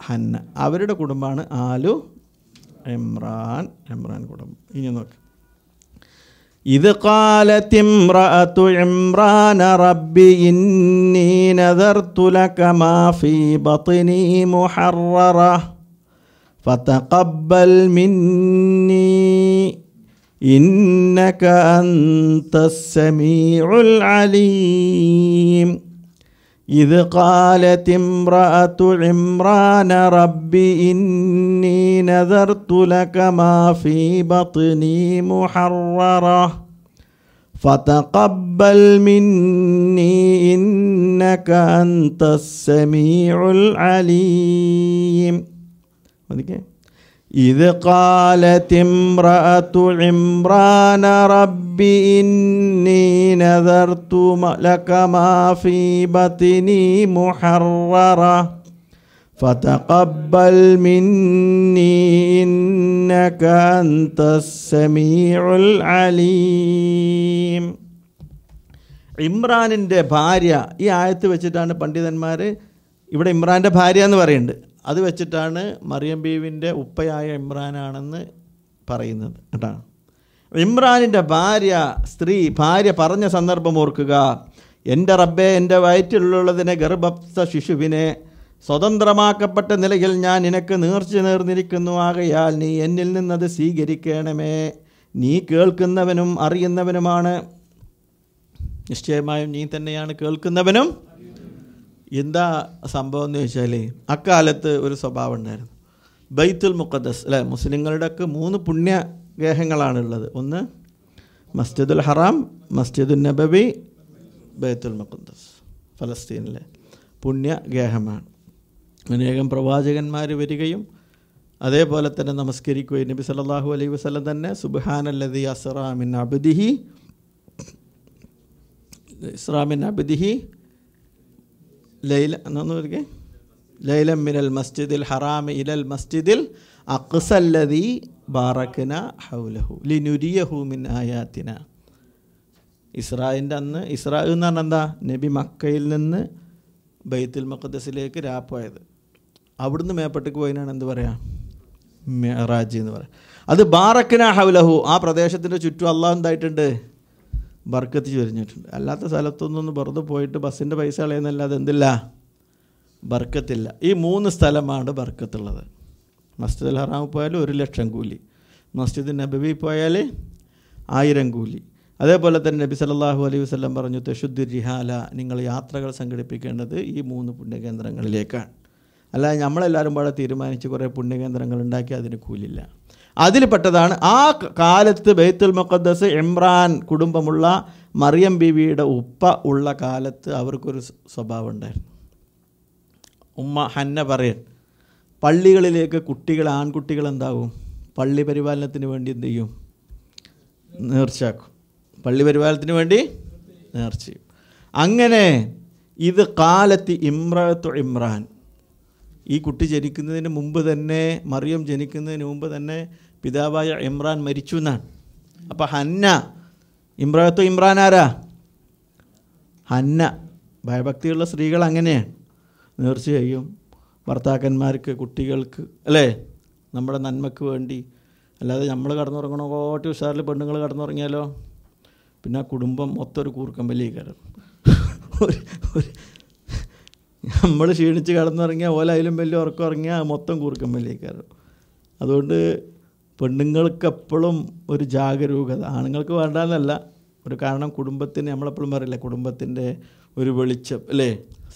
ഹന്ന, അവരുടെ കുടുംബമാണ് ആലു ഇമ്രാൻ കുടുംബം. ഇനി നോക്ക്, ഇദ് ഖാലത്ത് ഇംറഅത്തു ഇമ്രാന റബ്ബി ഇന്നി നദർതു ലക മാ ഫീ ബത്നി മുഹററ ഫതഖബ്ബൽ മിന്നി ഇന്നക അൻതസ് സമീഉൽ അലീം. ഇദ് ഖാലത്ത് ഇംറഅത്തു ഇമ്രാന റബ്ബി ഇന്നി നദർതു ലക മാ ഫീ ബത്നി മുഹററ ഫതഖബ്ബൽ മിന്നി ഇന്നക അൻതസ് സമീഉൽ അലീം. ഇദ് ഖാലത്ത് ഇംറഅത്തു ഇമ്രാന റബ്ബി ഇന്നി നദർതു ലക മാ ഫീ ബത്നി മുഹററ ഫതഖബ്ബൽ മിന്നി ഇന്നക അൻതസ് സമീഉൽ അലീം. ഇമ്രാനിൻ്റെ ഭാര്യ, ഈ ആയത്ത് വെച്ചിട്ടാണ് പണ്ഡിതന്മാർ ഇവിടെ ഇമ്രാൻ്റെ ഭാര്യ എന്ന് പറയുന്നുണ്ട്. അത് വെച്ചിട്ടാണ് മറിയം ബീവിൻ്റെ ഉപ്പയായ ഇമ്രാനാണെന്ന് പറയുന്നത് കേട്ടോ. ഇമ്രാനിൻ്റെ ഭാര്യ പറഞ്ഞ സന്ദർഭം ഓർക്കുക. എൻ്റെ റബ്ബേ, എൻ്റെ വയറ്റിലുള്ളതിനെ, ഗർഭസ്ഥ ശിശുവിനെ സ്വതന്ത്രമാക്കപ്പെട്ട നിലയിൽ ഞാൻ നിനക്ക് നേർച്ച നേർന്നിരിക്കുന്നു. ആകയാൽ നീ എന്നിൽ നിന്നത് സ്വീകരിക്കണമേ. നീ കേൾക്കുന്നവനും അറിയുന്നവനുമാണ്. നിശ്ചയമായും നീ തന്നെയാണ് കേൾക്കുന്നവനും. എന്താ സംഭവം എന്ന് ചോദിച്ചാൽ, അക്കാലത്ത് ഒരു സ്വഭാവം ഉണ്ടായിരുന്നു. ബൈത്തുൽ മുഖദ്ദസ് അല്ലേ, മുസ്ലിങ്ങളുടെയൊക്കെ 3 പുണ്യഗേഹങ്ങളാണുള്ളത്. ഒന്ന് മസ്ജിദുൽ ഹറാം, മസ്ജിദുൽ നബവി, ബൈത്തുൽ മുഖദ്ദസ്. ഫലസ്തീനിലെ പുണ്യഗേഹമാണ്. അനേകം പ്രവാചകന്മാർ വരികയും അതേപോലെ തന്നെ നമസ്കരിക്കുകയും നബി സല്ലല്ലാഹു അലൈഹി വസല്ലം തന്നെ സുബ്ഹാനല്ലദി അസ്റാ മിൻ അബ്ദിഹി ലൈലൻ മിനൽ മസ്ജിദിൽ ഹറാമി ഇലൽ മസ്ജിദിൽ അഖ്സല്ലദി ബാറക്ന ഹൗലഹു ലിനുരിയഹു മിൻ ആയാതിന. ഇസ്രായിൻ്റെ അന്ന്, ഇസ്രാ എന്ന് പറഞ്ഞാൽ എന്താ, നബി മക്കയിൽ നിന്ന് ബൈത്തുൽ മഖ്ദസിലേക്ക് പോയത്. അവിടുന്ന് മേപ്പട്ടേക്ക് പോയതിനാണ് എന്ത് പറയുക, മിഅ്റാജ് എന്ന് പറയാം. അത് ബാറക്ന ഹൗലഹു, ആ പ്രദേശത്തിൻ്റെ ചുറ്റും അള്ളാഹു എന്തായിട്ടുണ്ട്, ബർക്കത്ത് ചൊരിഞ്ഞിട്ടുണ്ട്. അല്ലാത്ത സ്ഥലത്തൊന്നും വെറുതെ പോയിട്ട് ബസ്സിൻ്റെ പൈസ കളയുന്നല്ലാതെ എന്തില്ല, ബർക്കത്തില്ല. ഈ 3 സ്ഥലമാണ് ബർക്കത്തുള്ളത്. മസ്ജിദുൽ ഹറാമിൽ പോയാൽ 1,00,000 കൂലി, മസ്ജിദ് നബവി പോയാൽ 1000 കൂലി. അതേപോലെ തന്നെ നബി സല്ലല്ലാഹു അലൈഹി വസല്ലം പറഞ്ഞു, തശുദ്ദുർ റിഹാല, നിങ്ങൾ യാത്രകൾ സംഘടിപ്പിക്കേണ്ടത് ഈ 3 പുണ്യകേന്ദ്രങ്ങളിലേക്കാണ്. അല്ലാതെ നമ്മളെല്ലാവരും പാടെ തീരുമാനിച്ച് കുറേ പുണ്യകേന്ദ്രങ്ങൾ ഉണ്ടാക്കി അതിന് കൂലില്ല. അതിൽ പെട്ടതാണ് ആ കാലത്ത് ബൈത്തുൽ മുഖദ്ദസ് ഇമ്രാൻ കുടുംബമുള്ള മറിയം ബീവിയുടെ ഉപ്പ ഉള്ള കാലത്ത് അവർക്കൊരു സ്വഭാവം ഉണ്ടായിരുന്നു. ഉമ്മ ഹന്ന പറയൻ, പള്ളികളിലേക്ക് കുട്ടികൾ, ആൺകുട്ടികൾ എന്താകും, പള്ളി പരിപാലനത്തിന് വേണ്ടി എന്ത് ചെയ്യും, നേർച്ചയാക്കും. പള്ളി പരിപാലനത്തിന് വേണ്ടി നേർച്ച ചെയ്യും. അങ്ങനെ ഇത് കാലത്ത് ഇമ്രത്തു ഇമ്രാൻ, ഈ കുട്ടി ജനിക്കുന്നതിന് മുമ്പ് തന്നെ, മറിയം ജനിക്കുന്നതിന് മുമ്പ് തന്നെ പിതാവായ ഇമ്രാൻ മരിച്ചു എന്നാണ്. അപ്പോൾ ഹന്ന, ഇമ്രത്തു ഇമ്രാൻ ആരാ, ഹന്ന. ഭയഭക്തിയുള്ള സ്ത്രീകൾ അങ്ങനെയാണ്, നേർച്ച ചെയ്യും ഭർത്താക്കന്മാർക്ക്, കുട്ടികൾക്ക്, അല്ലേ, നമ്മുടെ നന്മയ്ക്ക് വേണ്ടി. അല്ലാതെ നമ്മൾ കടന്നുറങ്ങണോ, കോട്ടി ഉഷാറിൽ പെണ്ണുങ്ങൾ കടന്നുറങ്ങിയാലോ പിന്നെ ആ കുടുംബം മൊത്തം ഒരു കൂർക്കമ്പലി കയറും. നമ്മൾ ക്ഷീണിച്ച് കടന്നുറങ്ങിയാൽ ഓല അതിലും വലിയ ഉറക്കം ഉറങ്ങിയാൽ മൊത്തം കൂർക്കമ്പലി കയറും. അതുകൊണ്ട് പെണ്ണുങ്ങൾക്ക് എപ്പോഴും ഒരു ജാഗരൂകത, ആണുങ്ങൾക്ക് വേണ്ടാന്നല്ല, ഒരു കാരണം കുടുംബത്തിന്, നമ്മളെപ്പോഴും പറയില്ല, കുടുംബത്തിൻ്റെ ഒരു വെളിച്ചം, അല്ലേ,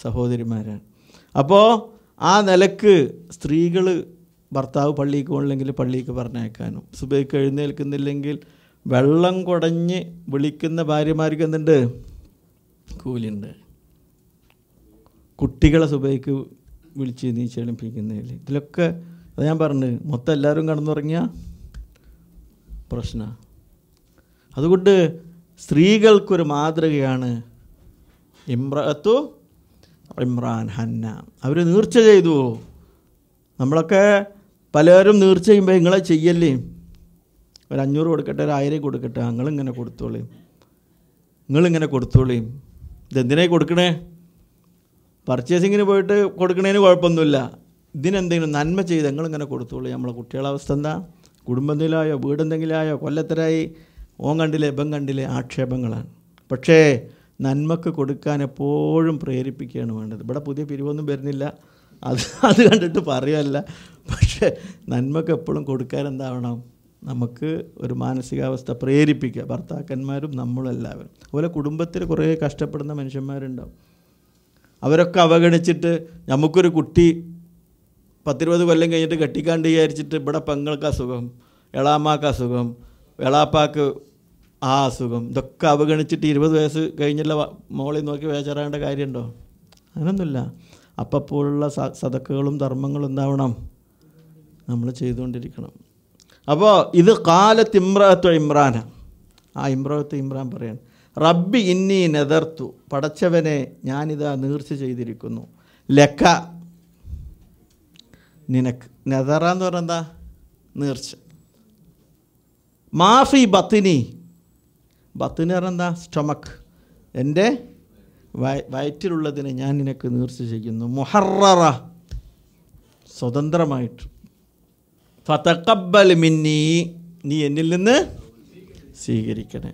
സഹോദരിമാരാണ്. അപ്പോൾ ആ നിലക്ക് സ്ത്രീകൾ ഭർത്താവ് പള്ളിക്ക് പോകണമെങ്കിൽ പള്ളിക്ക് പറഞ്ഞയക്കാനും, സുബഹിക്ക് എഴുന്നേൽക്കുന്നില്ലെങ്കിൽ വെള്ളം കുടഞ്ഞ് വിളിക്കുന്ന ഭാര്യമാർക്ക് എന്തുണ്ട്, കൂലിയുണ്ട്. കുട്ടികളെ സുബഹിക്ക് വിളിച്ച് നീച്ചെളിപ്പിക്കുന്നതിൽ, ഇതിലൊക്കെ അത് ഞാൻ പറഞ്ഞു, മൊത്തം എല്ലാവരും കടന്നുറങ്ങിയ പ്രശ്നമാണ്. അതുകൊണ്ട് സ്ത്രീകൾക്കൊരു മാതൃകയാണ് ഇമ്രഅത്തു ഇമ്രാൻ, ഹന്ന. അവർ നേർച്ച ചെയ്തു. നമ്മളൊക്കെ പലരും നേർച്ച ചെയ്യുമ്പോൾ നിങ്ങളെ ചെയ്യല്ലേ, ഒരു 500 കൊടുക്കട്ടെ, ഒരു 1000 കൊടുക്കട്ടെ, നിങ്ങളിങ്ങനെ കൊടുത്തോളീം, നിങ്ങളിങ്ങനെ കൊടുത്തോളീം. ഇതെന്തിനായി കൊടുക്കണേ, പർച്ചേസിങ്ങിന് പോയിട്ട് കൊടുക്കണതിന് കുഴപ്പമൊന്നുമില്ല, ഇതിനെന്തെങ്കിലും നന്മ ചെയ്ത് നിങ്ങളിങ്ങനെ കൊടുത്തോളൂ. നമ്മളെ കുട്ടികളുടെ അവസ്ഥ എന്താ, കുടുംബത്തിലായോ വീടെന്തെങ്കിലായോ കൊല്ലത്തരായി, ഓൻ കണ്ടില്ലേ ഇപ്പം കണ്ടില്ലേ, ആക്ഷേപങ്ങളാണ്. പക്ഷേ നന്മക്ക് കൊടുക്കാൻ എപ്പോഴും പ്രേരിപ്പിക്കുകയാണ് വേണ്ടത്. ഇവിടെ പുതിയ പിരിവൊന്നും വരുന്നില്ല, അത് കണ്ടിട്ട് പറയുമല്ല. പക്ഷേ നന്മക്ക് എപ്പോഴും കൊടുക്കാൻ എന്താവണം, നമുക്ക് ഒരു മാനസികാവസ്ഥ പ്രേരിപ്പിക്കുക, ഭർത്താക്കന്മാരും നമ്മളും എല്ലാവരും. അതുപോലെ കുടുംബത്തിൽ കുറേ കഷ്ടപ്പെടുന്ന മനുഷ്യന്മാരുണ്ടാവും. അവരൊക്കെ അവഗണിച്ചിട്ട് നമുക്കൊരു കുട്ടി 10-20 കൊല്ലം കഴിഞ്ഞിട്ട് കെട്ടിക്കാണ്ട് വിചാരിച്ചിട്ട് ഇവിടെ പെങ്ങൾക്ക് അസുഖം, എളാമാക്ക് അസുഖം, എളാപ്പാക്ക് ആ അസുഖം, ഇതൊക്കെ അവഗണിച്ചിട്ട് 20 വയസ്സ് കഴിഞ്ഞുള്ള മോളിൽ നോക്കി വേചാറേണ്ട കാര്യമുണ്ടോ? അങ്ങനൊന്നുമില്ല. അപ്പോഴുള്ള സദക്കകളും ധർമ്മങ്ങളും എന്താവണം, നമ്മൾ ചെയ്തുകൊണ്ടിരിക്കണം. അപ്പോൾ ഇത് കാലത്ത് ഇമ്രഅത്തു ഇമ്രാന, ആ ഇമ്രഅത്തു ഇമ്രാൻ പറയാണ്, റബ്ബി ഇന്നി നദർത്തു, പടച്ചവനെ ഞാനിതാ നേർച്ച ചെയ്തിരിക്കുന്നു, ലക്ക നിനക്ക്. നെതറ എന്ന് പറഞ്ഞാൽ എന്താ, നേർച്ച. മാഫി ബത്തിനി, ബത്തിന് പറഞ്ഞാൽ എന്താ, സ്റ്റൊമക്ക്, എൻ്റെ വയറ്റിലുള്ളതിനെ ഞാൻ നിനക്ക് നേർച്ച ചെയ്യുന്നു, മുഹററ സ്വതന്ത്രമായിട്ട്, ഫതഖബ്ബൽ മിന്നി നീ എന്നിൽ നിന്ന് സ്വീകരിക്കണേ,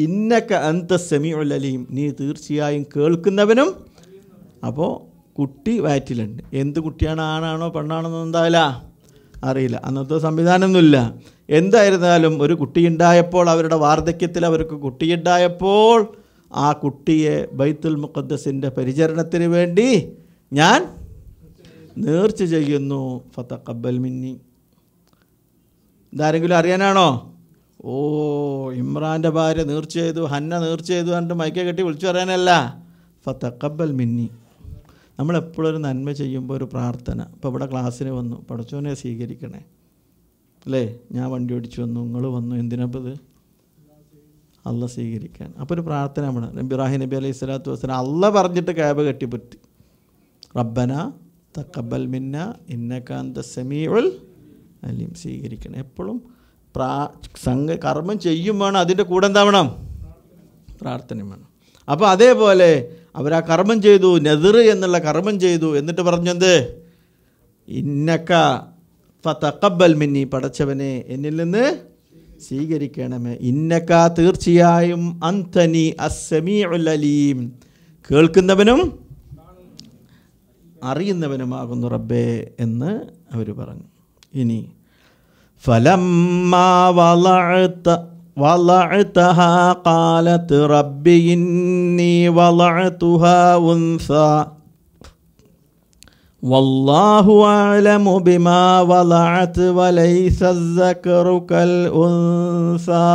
ഇന്നക അന്ത സമീഉൽ അലീം നീ തീർച്ചയായും കേൾക്കുന്നവനും. അപ്പോൾ കുട്ടി വയറ്റിലുണ്ട്. എന്ത് കുട്ടിയാണ്, ആണാണോ പെണ്ണാണെന്നോ എന്താവില്ല, അറിയില്ല. അന്നത്തെ സംവിധാനമൊന്നുമില്ല. എന്തായിരുന്നാലും ഒരു കുട്ടിയുണ്ടായപ്പോൾ, അവരുടെ വാർദ്ധക്യത്തിൽ അവർക്ക് കുട്ടിയുണ്ടായപ്പോൾ ആ കുട്ടിയെ ബൈത്തുൽ മുഖദ്ദസിൻ്റെ പരിചരണത്തിന് വേണ്ടി ഞാൻ നേർച്ച ചെയ്യുന്നു. ഫതഖബ്ബൽ മിന്നി. ഇതാരെങ്കിലും അറിയാനാണോ? ഓ, ഇമ്രാൻ്റെ ഭാര്യ നേർച്ച ചെയ്തു, ഹന്ന നേർച്ച ചെയ്തു കണ്ട് മൈക്കെ കെട്ടി വിളിച്ചു പറയാനല്ല. ഫതഖബ്ബൽ മിന്നി. നമ്മളെപ്പോഴും ഒരു നന്മ ചെയ്യുമ്പോൾ ഒരു പ്രാർത്ഥന. ഇപ്പോൾ ഇവിടെ ക്ലാസ്സിന് വന്നു, പടച്ചോനെ സ്വീകരിക്കണേ അല്ലേ, ഞാൻ വണ്ടി ഓടിച്ചു വന്നു, നിങ്ങൾ വന്നു, എന്തിനപ്പോൾ ഇത് അള്ള സ്വീകരിക്കാൻ. അപ്പോൾ ഒരു പ്രാർത്ഥന നമ്മൾ ഇബ്രാഹിം നബി അലൈഹി സ്വലാത്തു വസ്സലാം അള്ള പറഞ്ഞിട്ട് കാബ കെട്ടിപ്പറ്റി. റബ്ബന തഖബ്ബൽ മിന്ന ഇന്നക അന്ത സമീഉൽ അലീം. സ്വീകരിക്കണം. എപ്പോഴും കർമ്മം ചെയ്യും വേണം, അതിൻ്റെ കൂടെ എന്താ വേണം, പ്രാർത്ഥനയും വേണം. അപ്പോൾ അതേപോലെ അവരാ കർമ്മം ചെയ്തു, നദർ എന്നുള്ള കർമ്മം ചെയ്തു. എന്നിട്ട് പറഞ്ഞത് ഇന്നക ഫതഖബ്ബൽ മിന്നി, പടച്ചവനെ എന്നിൽ നിന്ന് സ്വീകരിക്കണമേ. ഇന്നക തീർച്ചയായും അന്തനി അസ്സമീഉൽ അലീം, കേൾക്കുന്നവനും അറിയുന്നവനുമാകുന്നു റബ്ബേ എന്ന് അവർ പറഞ്ഞു. ഇനി ഫലമ്മാ വളഅതഹാ ഖാലത് റബ്ബി ഇന്നി വളഅതുഹാ ഉൻസാ വല്ലാഹു അഅലമു ബിമാ വളഅത് വലൈസ അസ്സകറു കൽ ഉൻസാ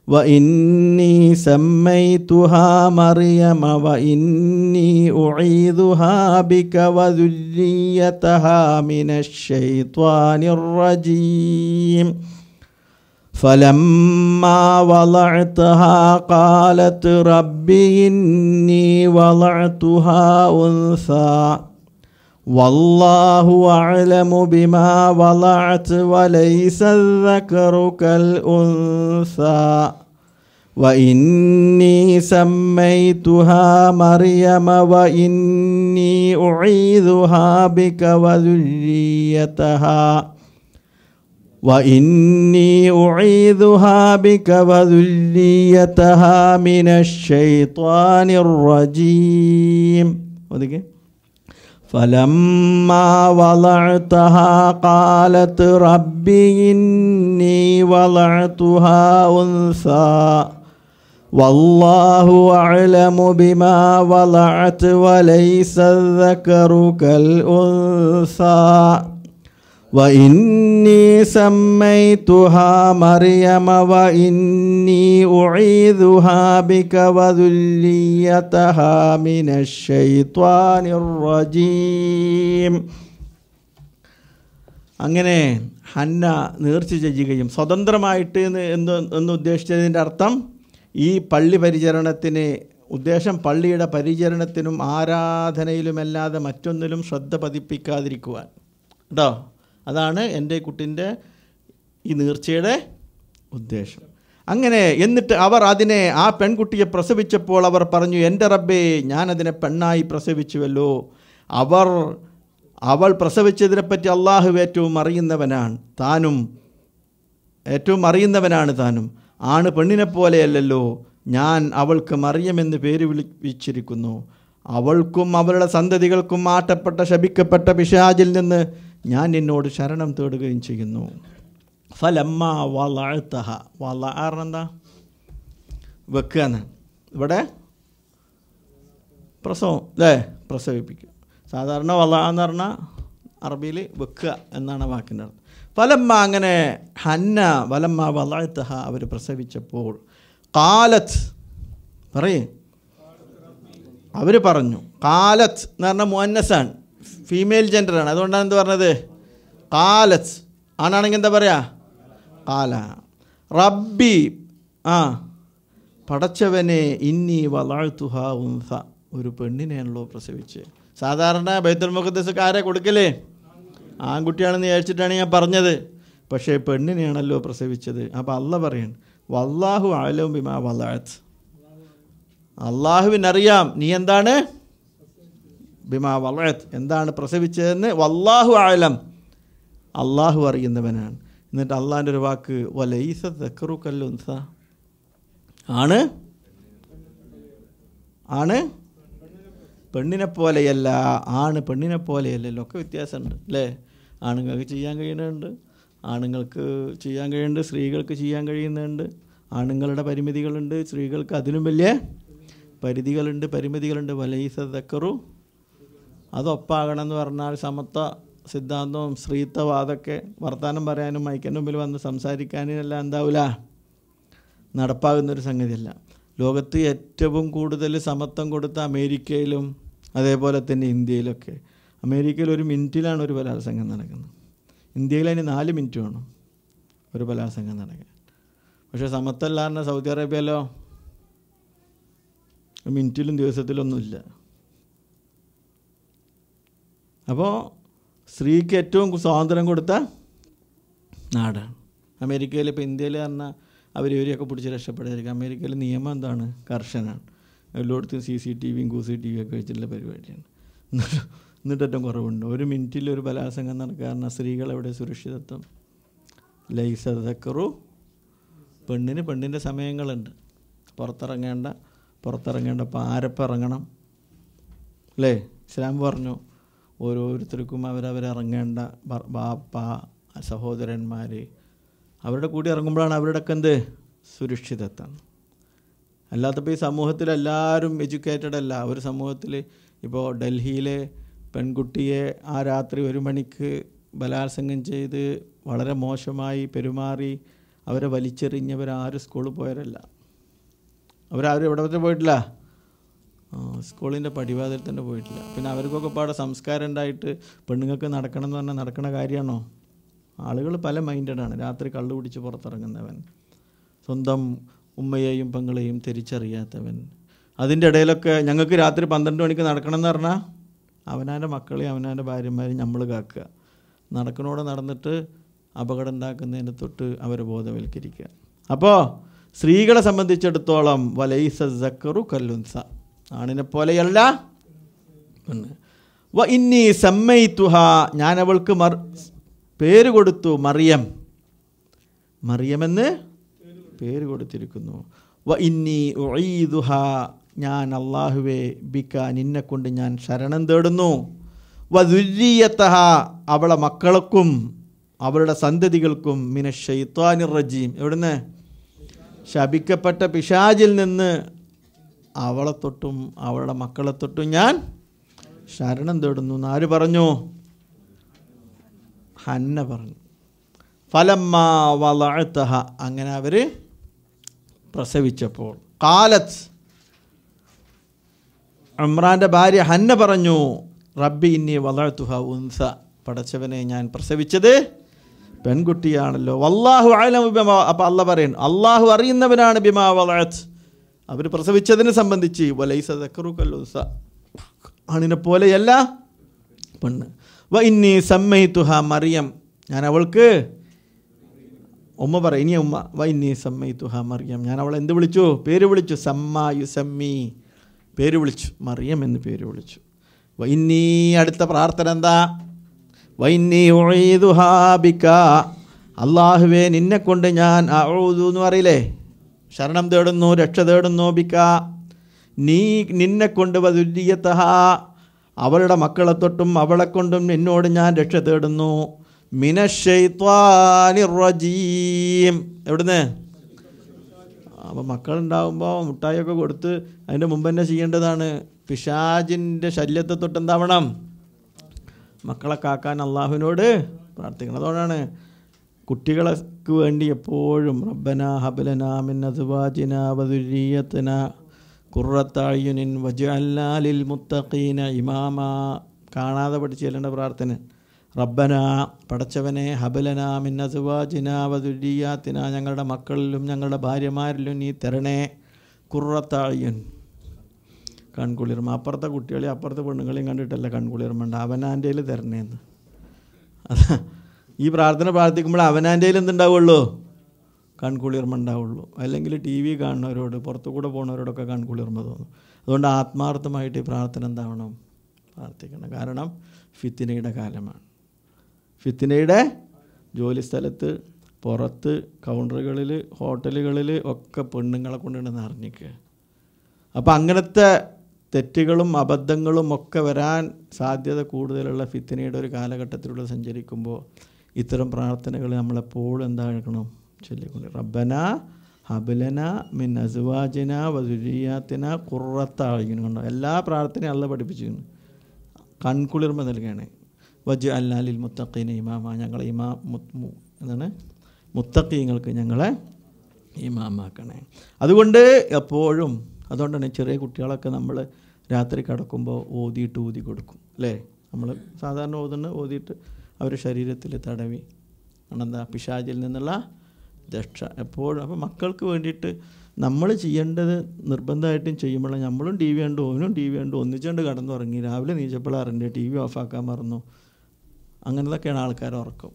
വഇന്നി സമ്മൈതുഹാ മറിയമ വഇന്നി ഉഈദുഹാ ബിക വദുര്രിയതഹാ മിനശ് ശൈത്വാനിർ റജീം ഫലമ്മാ വളഅതഹാ ഖാലത് റബ്ബി ഇന്നി വളഅതുഹാ ഉൻസാ വല്ലാഹു അഅലമു ബിമാ വളഅത് വലൈസ അസ്സകറു കൽ ഉൻസാ വഇന്നി സമ്മൈതുഹാ മറിയമ വഇന്നി ഉഈദുഹാ ബിക വദുര്രിയതഹാ മിനശ് ശൈത്വാനിർ റജീം. ഒതുക്കെ ഫലമ്മാ വളഅതഹാ ഖാലത് റബ്ബി ഇന്നി വളഅതുഹാ ഉൻസാ വല്ലാഹു അഅലമു ബിമാ വളഅത് വലൈസ അസ്സകറു കൽ ഉൻസാ വഇന്നി സമ്മൈതുഹാ മറിയമ വഇന്നി ഉഈദുഹാ ബിക വദുര്രിയതഹാ മിനശ് ശൈത്വാനിർ റജീം. അങ്ങനെ ഹന്ന നേർച്ച ചെയ്യുകയും സ്വതന്ത്രമായിട്ട് എന്ന് ഉദ്ദേശിച്ചതിൻ്റെ അർത്ഥം ഈ പള്ളി പരിചരണത്തിന് ഉദ്ദേശം പള്ളിയുടെ പരിചരണത്തിനും ആരാധനയിലുമല്ലാതെ മറ്റൊന്നിലും ശ്രദ്ധ പതിപ്പിക്കാതിരിക്കുവാൻ കേട്ടോ. അതാണ് എൻ്റെ കുട്ടിൻ്റെ ഈ നേർച്ചയുടെ ഉദ്ദേശം. അങ്ങനെ എന്നിട്ട് അവർ അതിനെ, ആ പെൺകുട്ടിയെ പ്രസവിച്ചപ്പോൾ അവർ പറഞ്ഞു, എൻ്റെ റബ്ബേ, ഞാനതിനെ പെണ്ണായി പ്രസവിച്ചുവല്ലോ. അവൾ പ്രസവിച്ചതിനെപ്പറ്റി അള്ളാഹു ഏറ്റവും അറിയുന്നവനാണ് താനും. ആണ് പെണ്ണിനെ പോലെയല്ലല്ലോ. ഞാൻ അവൾക്ക് മറിയമെന്ന് പേര് വിളിച്ചിരിക്കുന്നു. അവൾക്കും അവളുടെ സന്തതികൾക്കും മാറ്റപ്പെട്ട ശപിക്കപ്പെട്ട പിശാചിൽ നിന്ന് ഞാൻ നിന്നോട് ശരണം തേടുകയും ചെയ്യുന്നു. ഫലമ്മാ വളഅതഹ, വളഅറെന്താ വെക്കുകയെന്ന്, ഇവിടെ പ്രസവം അല്ലേ, പ്രസവിപ്പിക്കുക. സാധാരണ വള എന്ന് പറഞ്ഞാൽ അറബിയിൽ വെക്കുക എന്നാണ് വാക്കിൻ്റെ അർത്ഥം. ഫലമ്മ, അങ്ങനെ ഹന്ന വലമ്മ വളഅതഹ, അവർ പ്രസവിച്ചപ്പോൾ ഖാലത്ത് അവർ പറഞ്ഞു. ഖാലത്ത് എന്ന് പറഞ്ഞാൽ മുഅന്നസാണ്, ഫീമെയിൽ ജെൻഡറാണ്. അതുകൊണ്ടാണ് എന്ത് പറഞ്ഞത് ഖാലത്ത്. ആണാണെങ്കിൽ എന്താ പറയുക ഖാല. റബ്ബി, പടച്ചവനെ, ഇന്നി വളഅതുഹാ ഉൻസ, ഒരു പെണ്ണിനെയാണല്ലോ പ്രസവിച്ച്. സാധാരണ ബൈത്തുൽ മുഖദ്ദസ് ആരെ കൊടുക്കലേ, ആൺകുട്ടിയാണെന്ന് വിചാരിച്ചിട്ടാണ് ഞാൻ പറഞ്ഞത്. പക്ഷേ പെണ്ണിനെയാണല്ലോ പ്രസവിച്ചത്. അപ്പോൾ അള്ളാഹ് പറയാണ്, വല്ലാഹു അഅലമു ബിമാ വളഅത്, അള്ളാഹുവിനറിയാം നീ എന്താണ് ബിമാ വളഅത്, എന്താണ് പ്രസവിച്ചതെന്ന്. വല്ലാഹു അഅലം, അള്ളാഹു അറിയുന്നവനാണ്. എന്നിട്ട് അള്ളാഹിൻ്റെ ഒരു വാക്ക്, വലൈസ ദക്കറു കൽ ഉൻസ, ആണ് പെണ്ണിനെ പോലെയല്ല, ആണ് പെണ്ണിനെ പോലെയല്ലല്ലോ, ഒക്കെ വ്യത്യാസമുണ്ട് അല്ലേ? ആണുങ്ങൾക്ക് ചെയ്യാൻ കഴിയുന്നുണ്ട്, ആണുങ്ങൾക്ക് ചെയ്യാൻ കഴിയുന്നുണ്ട്, സ്ത്രീകൾക്ക് ചെയ്യാൻ കഴിയുന്നുണ്ട്. ആണുങ്ങളുടെ പരിമിതികളുണ്ട്, സ്ത്രീകൾക്ക് അതിലും വലിയ പരിമിതികളുണ്ട്. വലൈസ ദക്കറു അതൊപ്പാകണം എന്ന് പറഞ്ഞാൽ സമത്വ സിദ്ധാന്തവും സ്ത്രീത്വവാദമൊക്കെ വർത്തമാനം പറയാനും മൈക്കിൻ്റെ മുമ്പിൽ വന്ന് സംസാരിക്കാനും എല്ലാം എന്താവില്ല, നടപ്പാകുന്നൊരു സംഗതിയല്ല. ലോകത്ത് ഏറ്റവും കൂടുതൽ സമത്വം കൊടുത്ത അമേരിക്കയിലും അതേപോലെ തന്നെ ഇന്ത്യയിലൊക്കെ. അമേരിക്കയിൽ 1 മിനിറ്റിലാണ് ഒരു ബലാത്സംഗം നടക്കുന്നത്. ഇന്ത്യയിൽ അതിന് 4 മിനിറ്റ് വേണം ഒരു ബലാത്സംഗം നടക്കാൻ. പക്ഷേ സമത്വമല്ലാതെ സൗദി അറേബ്യയിലോ മിനിറ്റിലും ദിവസത്തിലൊന്നുമില്ല. അപ്പോൾ സ്ത്രീക്ക് ഏറ്റവും സ്വാതന്ത്ര്യം കൊടുത്ത നാടാണ് അമേരിക്കയിൽ. ഇപ്പോൾ ഇന്ത്യയിൽ പറഞ്ഞാൽ അവരൊക്കെ പിടിച്ച് രക്ഷപ്പെടാതിരിക്കും. അമേരിക്കയിൽ നിയമം എന്താണ്? കർശനാണ്. എല്ലായിടത്തും CCTVയും CCTV ഒക്കെ വെച്ചിട്ടുള്ള പരിപാടിയാണ്. എന്നിട്ടേറ്റവും കുറവുണ്ട്. 1 മിനിറ്റിൽ ഒരു ബലാത്സംഗം നടക്കാറുണ്ട്. സ്ത്രീകളെവിടെ സുരക്ഷിതത്വം? ലൈസ ദക്കറു പെണ്ണിൻ്റെ സമയങ്ങളുണ്ട്. പുറത്തിറങ്ങേണ്ട ആരപ്പം ഇറങ്ങണം അല്ലേ? ഇസ്ലാം പറഞ്ഞു ഓരോരുത്തർക്കും അവരവരിറങ്ങേണ്ട ബാപ്പ, സഹോദരന്മാർ, അവരുടെ കൂടി ഇറങ്ങുമ്പോഴാണ് അവരുടെയൊക്കെ എന്ത് സുരക്ഷിതത്വം. അല്ലാത്തപ്പോൾ ഈ സമൂഹത്തിൽ എല്ലാവരും എഡ്യൂക്കേറ്റഡ് അല്ല. ഒരു സമൂഹത്തിൽ ഇപ്പോൾ ഡൽഹിയിലെ പെൺകുട്ടിയെ ആ രാത്രി 1 മണിക്ക് ബലാത്സംഗം ചെയ്ത് വളരെ മോശമായി പെരുമാറി അവരെ വലിച്ചെറിഞ്ഞവരാരും സ്കൂളിൽ പോയവരല്ല. അവരാരും എവിടെ പോയിട്ടില്ല, സ്കൂളിൻ്റെ പടിവാതിൽ തന്നെ പോയിട്ടില്ല. പിന്നെ അവർക്കൊക്കെ പാടെ സംസ്കാരം ഉണ്ടായിട്ട് പെണ്ണുങ്ങൾക്ക് നടക്കണം എന്ന് പറഞ്ഞാൽ നടക്കണ കാര്യമാണോ? ആളുകൾ പല മൈൻഡഡാണ്. രാത്രി കള്ളു കുടിച്ച് പുറത്തിറങ്ങുന്നവൻ, സ്വന്തം ഉമ്മയെയും പെങ്ങളെയും തിരിച്ചറിയാത്തവൻ. അതിൻ്റെ ഇടയിലൊക്കെ ഞങ്ങൾക്ക് രാത്രി 12 മണിക്ക് നടക്കണം എന്ന് പറഞ്ഞാൽ അവനാൻ്റെ മക്കളെയും അവനാൻ്റെ ഭാര്യമാരെയും നമ്മൾ കാക്കുക. നടക്കണോടെ നടന്നിട്ട് അപകടം ഉണ്ടാക്കുന്നതിന് തൊട്ട് അവരെ ബോധവൽക്കരിക്കുക. അപ്പോൾ സ്ത്രീകളെ സംബന്ധിച്ചിടത്തോളം വലൈസ സക്കറു കല്ലുൻസ, ആണിനെ പോലെയല്ല പെണ്ണ്. വ ഇന്നി സമ്മൈതുഹ, ഞാൻ അവൾക്ക് പേര് കൊടുത്തു, മറിയമെന്ന് പേര് കൊടുത്തിരിക്കുന്നു. വ ഇന്നി ഉഈദുഹ, ഞാൻ അല്ലാഹുവേ ബിക നിന്നെ കൊണ്ട് ഞാൻ ശരണം തേടുന്നു. വ ദുർരിയതഹ, അവളെ മക്കൾക്കും അവരുടെ സന്തതികൾക്കും മിനശ് ശൈത്വാനിർ റജീം, എവിടുന്ന്? ശപിക്കപ്പെട്ട പിശാചിൽ നിന്ന് അവളെ തൊട്ടും അവളുടെ മക്കളെ തൊട്ടും ഞാൻ ശരണം തേടുന്നു. ആര് പറഞ്ഞു? ഹന്ന പറഞ്ഞു. ഫലമ്മാ വളഅതഹ, അങ്ങനെ അവർ പ്രസവിച്ചപ്പോൾ, ഖാലത്ത്, ഇമ്രാൻ്റെ ഭാര്യ ഹന്ന പറഞ്ഞു, റബ്ബി ഇന്നി വളഅതുഹ ഉൻസ, പടച്ചവനെ ഞാൻ പ്രസവിച്ചത് പെൺകുട്ടിയാണല്ലോ. വല്ലാഹു അഅലമു ബിമാ, അപ്പോൾ അല്ലാഹ് പറയുന്നു അല്ലാഹു അറിയുന്നവനാണ് ബിമാ വളഅത്, അവർ പ്രസവിച്ചതിനെ സംബന്ധിച്ച്. വലൈസ ദക്കറു കല്ലുൻസ, ആണിനെ പോലെയല്ല പെണ്ണ്. വ ഇന്നി സമ്മൈതുഹ മറിയം, ഞാൻ അവൾക്ക്, ഉമ്മ പറയും ഇനി ഉമ്മ, വ ഇന്നി സമ്മൈതുഹ മറിയം, ഞാൻ അവളെ എന്ത് വിളിച്ചു? പേര് വിളിച്ചു. സമ്മാ യുസമ്മി, പേര് വിളിച്ചു, മറിയം എന്ന് പേര് വിളിച്ചു. വ ഇന്നി, അടുത്ത പ്രാർത്ഥന എന്താ? വ ഇന്നി ഉഈദുഹാ ബിക, അല്ലാഹുവേ നിന്നെ കൊണ്ട് ഞാൻ അഊദു എന്ന് പറയില്ലേ, ശരണം തേടുന്നു, രക്ഷ തേടുന്നു. ബിക, നിന്നെ കൊണ്ട്. വ ദുർരിയതഹ, അവളുടെ മക്കളെ തൊട്ടും അവളെ കൊണ്ടും എന്നോട് ഞാൻ രക്ഷ തേടുന്നു. മിനശ് ശൈത്വാനിർ റജീം, എവിടുന്ന്? അപ്പോൾ മക്കളുണ്ടാകുമ്പോൾ മുട്ടായൊക്കെ കൊടുത്ത് അതിൻ്റെ മുമ്പ് തന്നെ ചെയ്യേണ്ടതാണ്. പിശാചിൻ്റെ ശല്യത്തെ തൊട്ട് എന്താവണം? മക്കളെ കാക്കാൻ അള്ളാഹുവിനോട് പ്രാർത്ഥിക്കണം. അതുകൊണ്ടാണ് കുട്ടികൾക്ക് വേണ്ടി എപ്പോഴും റബ്ബന ഹബ്ലനാ മിൻ അസ്വാജിനാ വദുരിയത്തിനാ ഖുർറത അയ്യുനിൻ വജ്അൽനാ ലിൽ മുത്തഖീന ഇമാമാ, കാണാതെ പഠിച്ച് ചെല്ലേണ്ട പ്രാർത്ഥന. റബ്ബന, പടച്ചവനെ, ഹബ്ലനാ മിൻ അസ്വാജിനാ വദുരിയാത്തിനാ, ഞങ്ങളുടെ മക്കളിലും ഞങ്ങളുടെ ഭാര്യമാരിലും നീ തരണേ. ഖുർറത അയ്യുൻ, കൺകുളിർമ. അപ്പുറത്തെ കുട്ടികളെയും അപ്പുറത്തെ പെണ്ണുങ്ങളെയും കണ്ടിട്ടല്ല കൺകുളിർമണ്ട, അവനാൻ്റെയിൽ തരണേന്ന്. അതാ ഈ പ്രാർത്ഥന പ്രാർത്ഥിക്കുമ്പോൾ അവനാൻ്റെയിൽ എന്തുണ്ടാവുള്ളൂ? കൺകുളിർമ ഉണ്ടാവുള്ളൂ. അല്ലെങ്കിൽ TV കാണുന്നവരോട്, പുറത്തു കൂടെ പോകുന്നവരോടൊക്കെ കൺകുളിർമ തോന്നും. അതുകൊണ്ട് ആത്മാർത്ഥമായിട്ട് ഈ പ്രാർത്ഥന എന്താവണം? പ്രാർത്ഥിക്കണം. കാരണം ഫിത്തിനയുടെ കാലമാണ്. ഫിത്തിനയുടെ ജോലി സ്ഥലത്ത്, പുറത്ത്, കൗണ്ടറുകളിൽ, ഹോട്ടലുകളിൽ ഒക്കെ പെണ്ണുങ്ങളെ കൊണ്ടുണ്ടെന്ന് അറിഞ്ഞിക്കുക. അപ്പോൾ അങ്ങനത്തെ തെറ്റുകളും അബദ്ധങ്ങളും ഒക്കെ വരാൻ സാധ്യത കൂടുതലുള്ള ഫിത്നയുടെ ഒരു കാലഘട്ടത്തിലൂടെ സഞ്ചരിക്കുമ്പോൾ ഇത്തരം പ്രാർത്ഥനകൾ നമ്മളെപ്പോഴും എന്താക്കണം ചൊല്ലിക്കൊണ്ട് റബ്ബന ഹബ്ലന മിൻ അസ്വാജിന വദുരിയാത്തിന ഖുർറത്ത അയ്യുൻ. കണ്ടോ, എല്ലാ പ്രാർത്ഥനയും അള്ളാഹ് പഠിപ്പിച്ചിരുന്നു, കൺകുളിർമ നൽകുകയാണ്. വജ്അൽനാ ലിൽ മുത്തഖീന ഇമാമ, ഞങ്ങളെ എന്താണ് മുത്തഖീങ്ങൾക്ക് ഞങ്ങളെ ഇമാമാക്കണേ. അതുകൊണ്ട് എപ്പോഴും, അതുകൊണ്ടാണ് ചെറിയ കുട്ടികളൊക്കെ നമ്മൾ രാത്രി കിടക്കുമ്പോൾ ഊതി കൊടുക്കും അല്ലേ. നമ്മൾ സാധാരണ ഓതിയിട്ട് അവരുടെ ശരീരത്തിൽ തടവി ആണെന്താ പിശാചിൽ നിന്നുള്ള രക്ഷ എപ്പോഴും. അപ്പോൾ മക്കൾക്ക് വേണ്ടിയിട്ട് നമ്മൾ ചെയ്യേണ്ടത് നിർബന്ധമായിട്ടും ചെയ്യുമ്പോൾ നമ്മളും ടി വി കണ്ടു ഓനും ടി വി കണ്ടു ഒന്നിച്ചുകൊണ്ട് കടന്നുറങ്ങി, രാവിലെ നീച്ചപ്പോഴറിൻ്റെ ടി വി ഓഫാക്കാൻ മറന്നു, അങ്ങനത്തൊക്കെയാണ് ആൾക്കാർ ഉറക്കം.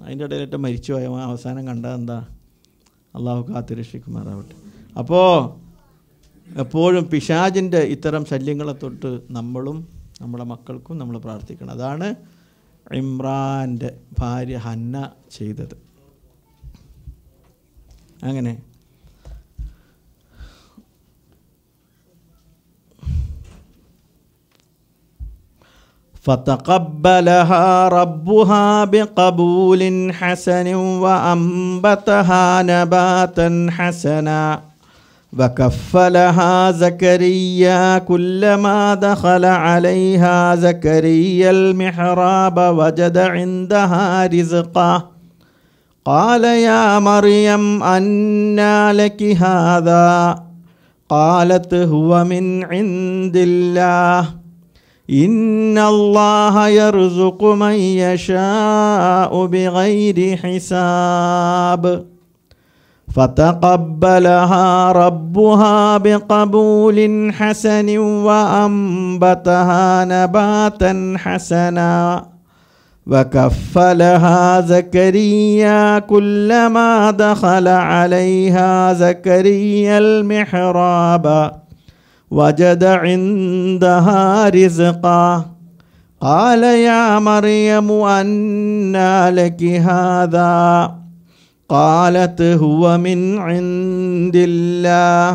അതിൻ്റെ ഇടയിലേറ്റം മരിച്ചു പോയ അവസാനം കണ്ടത് എന്താ, അള്ളാഹു കാത്തുരക്ഷിക്കുമാറാവട്ടെ. അപ്പോൾ എപ്പോഴും പിശാചിൻ്റെ ഇത്തരം ശല്യങ്ങളെ തൊട്ട് നമ്മളും നമ്മുടെ മക്കൾക്കും നമ്മൾ പ്രാർത്ഥിക്കണം. അതാണ് ഇമ്രാൻ്റെ ഭാര്യ ഹന്ന ചെയ്തത്. അങ്ങനെ فَتَقَبَّلَهَا رَبُّهَا بِقَبُولٍ حَسَنٍ وَأَنبَتَهَا نَبَاتًا حَسَنًا وَكَفَّلَهَا زَكَرِيَّا كُلَّمَا دَخَلَ عَلَيْهَا زَكَرِيَّا الْمِحْرَابَ وَجَدَ عِندَهَا رِزْقًا قَالَ يَا مَرْيَمْ أَنَّى لَكِ هَذَا قَالَتْ هُوَ مِنْ عِنْدِ اللَّهِ إِنَّ اللَّهَ يَرْزُقُ مَنْ يَشَاءُ بِغَيْرِ حِسَابٍ فَتَقَبَّلَهَا رَبُّهَا بِقَبُولٍ حَسَنٍ وَأَنبَتَهَا نَبَاتًا حَسَنًا وَكَفَّلَهَا زَكَرِيَّا كُلَّمَا دَخَلَ عَلَيْهَا زَكَرِيَّا الْمِحْرَابَ وَجَدَ عِندَهَا رِزْقًا قَالَ يَا مَرْيَمُ أَنَّى لَكِ هَذَا قَالَتْ هُوَ مِنْ عِنْدِ اللَّهِ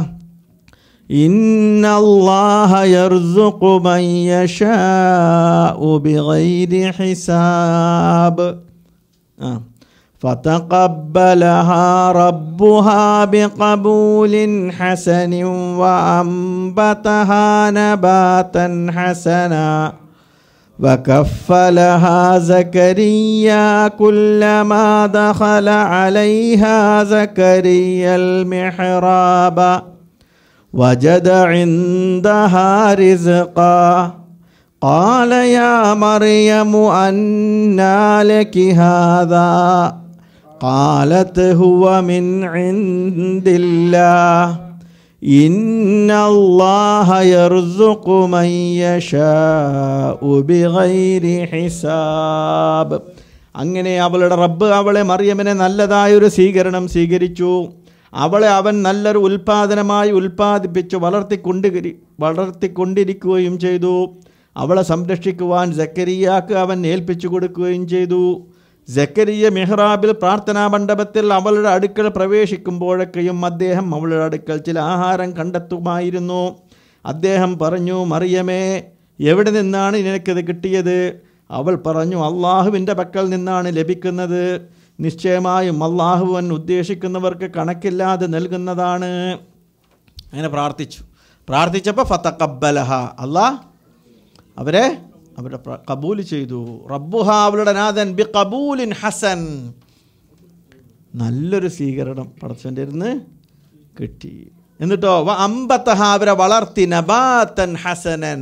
إِنَّ اللَّهَ يَرْزُقُ مَنْ يَشَاءُ بِغَيْرِ حِسَابٍ فَتَقَبَّلَهَا رَبُّهَا بِقَبُولٍ حَسَنٍ وَأَنبَتَهَا نَبَاتًا حَسَنًا وَكَفَّلَهَا زَكَرِيَّا كُلَّمَا دَخَلَ عَلَيْهَا زَكَرِيَّا الْمِحْرَابَ وَجَدَ عِندَهَا رِزْقًا قَالَ يَا مَرْيَمُ أَنَّى لَكِ هَذَا قَالَتْ هُوَ مِنْ عِنْدِ اللَّهِ إِنَّ اللَّهَ يَرْزُقُ مَنْ يَشَاءُ بِغَيْرِ حِسَابٍ. അങ്ങനെ അവളുടെ റബ്ബ് അവളെ മറിയമിനെ നല്ലതായൊരു സ്വീകരണം സ്വീകരിച്ചു. അവളെ അവൻ നല്ലൊരു ഉൽപ്പാദനമായി ഉൽപ്പാദിപ്പിച്ച് വളർത്തിക്കൊണ്ടിരിക്കുകയും ചെയ്തു. അവളെ സംരക്ഷിക്കുവാൻ സക്കരിയാക്ക് അവൻ ഏൽപ്പിച്ചു കൊടുക്കുകയും ചെയ്തു. സക്കരിയ മിഹ്റാബിൽ പ്രാർത്ഥനാ മണ്ഡപത്തിൽ അവളുടെ അടുക്കൽ പ്രവേശിക്കുമ്പോഴൊക്കെയും അദ്ദേഹം അവളുടെ അടുക്കൽ ചില ആഹാരം കണ്ടെത്തുമായിരുന്നു. അദ്ദേഹം പറഞ്ഞു, മറിയമേ, എവിടെ നിന്നാണ് നിനക്കിത് കിട്ടിയത്? അവൾ പറഞ്ഞു, അള്ളാഹുവിൻ്റെ പക്കൽ നിന്നാണ് ലഭിക്കുന്നത്. നിശ്ചയമായും അള്ളാഹുവൻ ഉദ്ദേശിക്കുന്നവർക്ക് കണക്കില്ലാതെ നൽകുന്നതാണ്. അങ്ങനെ പ്രാർത്ഥിച്ചപ്പോൾ ഫതഖബ്ബലഹ, അള്ളാഹ് അവരെ കബൂൽ ചെയ്തു. റബ്ബുഹ, അവളുടെ നാഥൻ, ബി കബൂലിൻ ഹസൻ, നല്ലൊരു സ്വീകരണം പടച്ചവൻ്റെ ഇരുന്ന് കിട്ടി. എന്നിട്ടോ അമ്പത്തഹ, അവരെ വളർത്തി, നബാത്തൻ ഹസനൻ.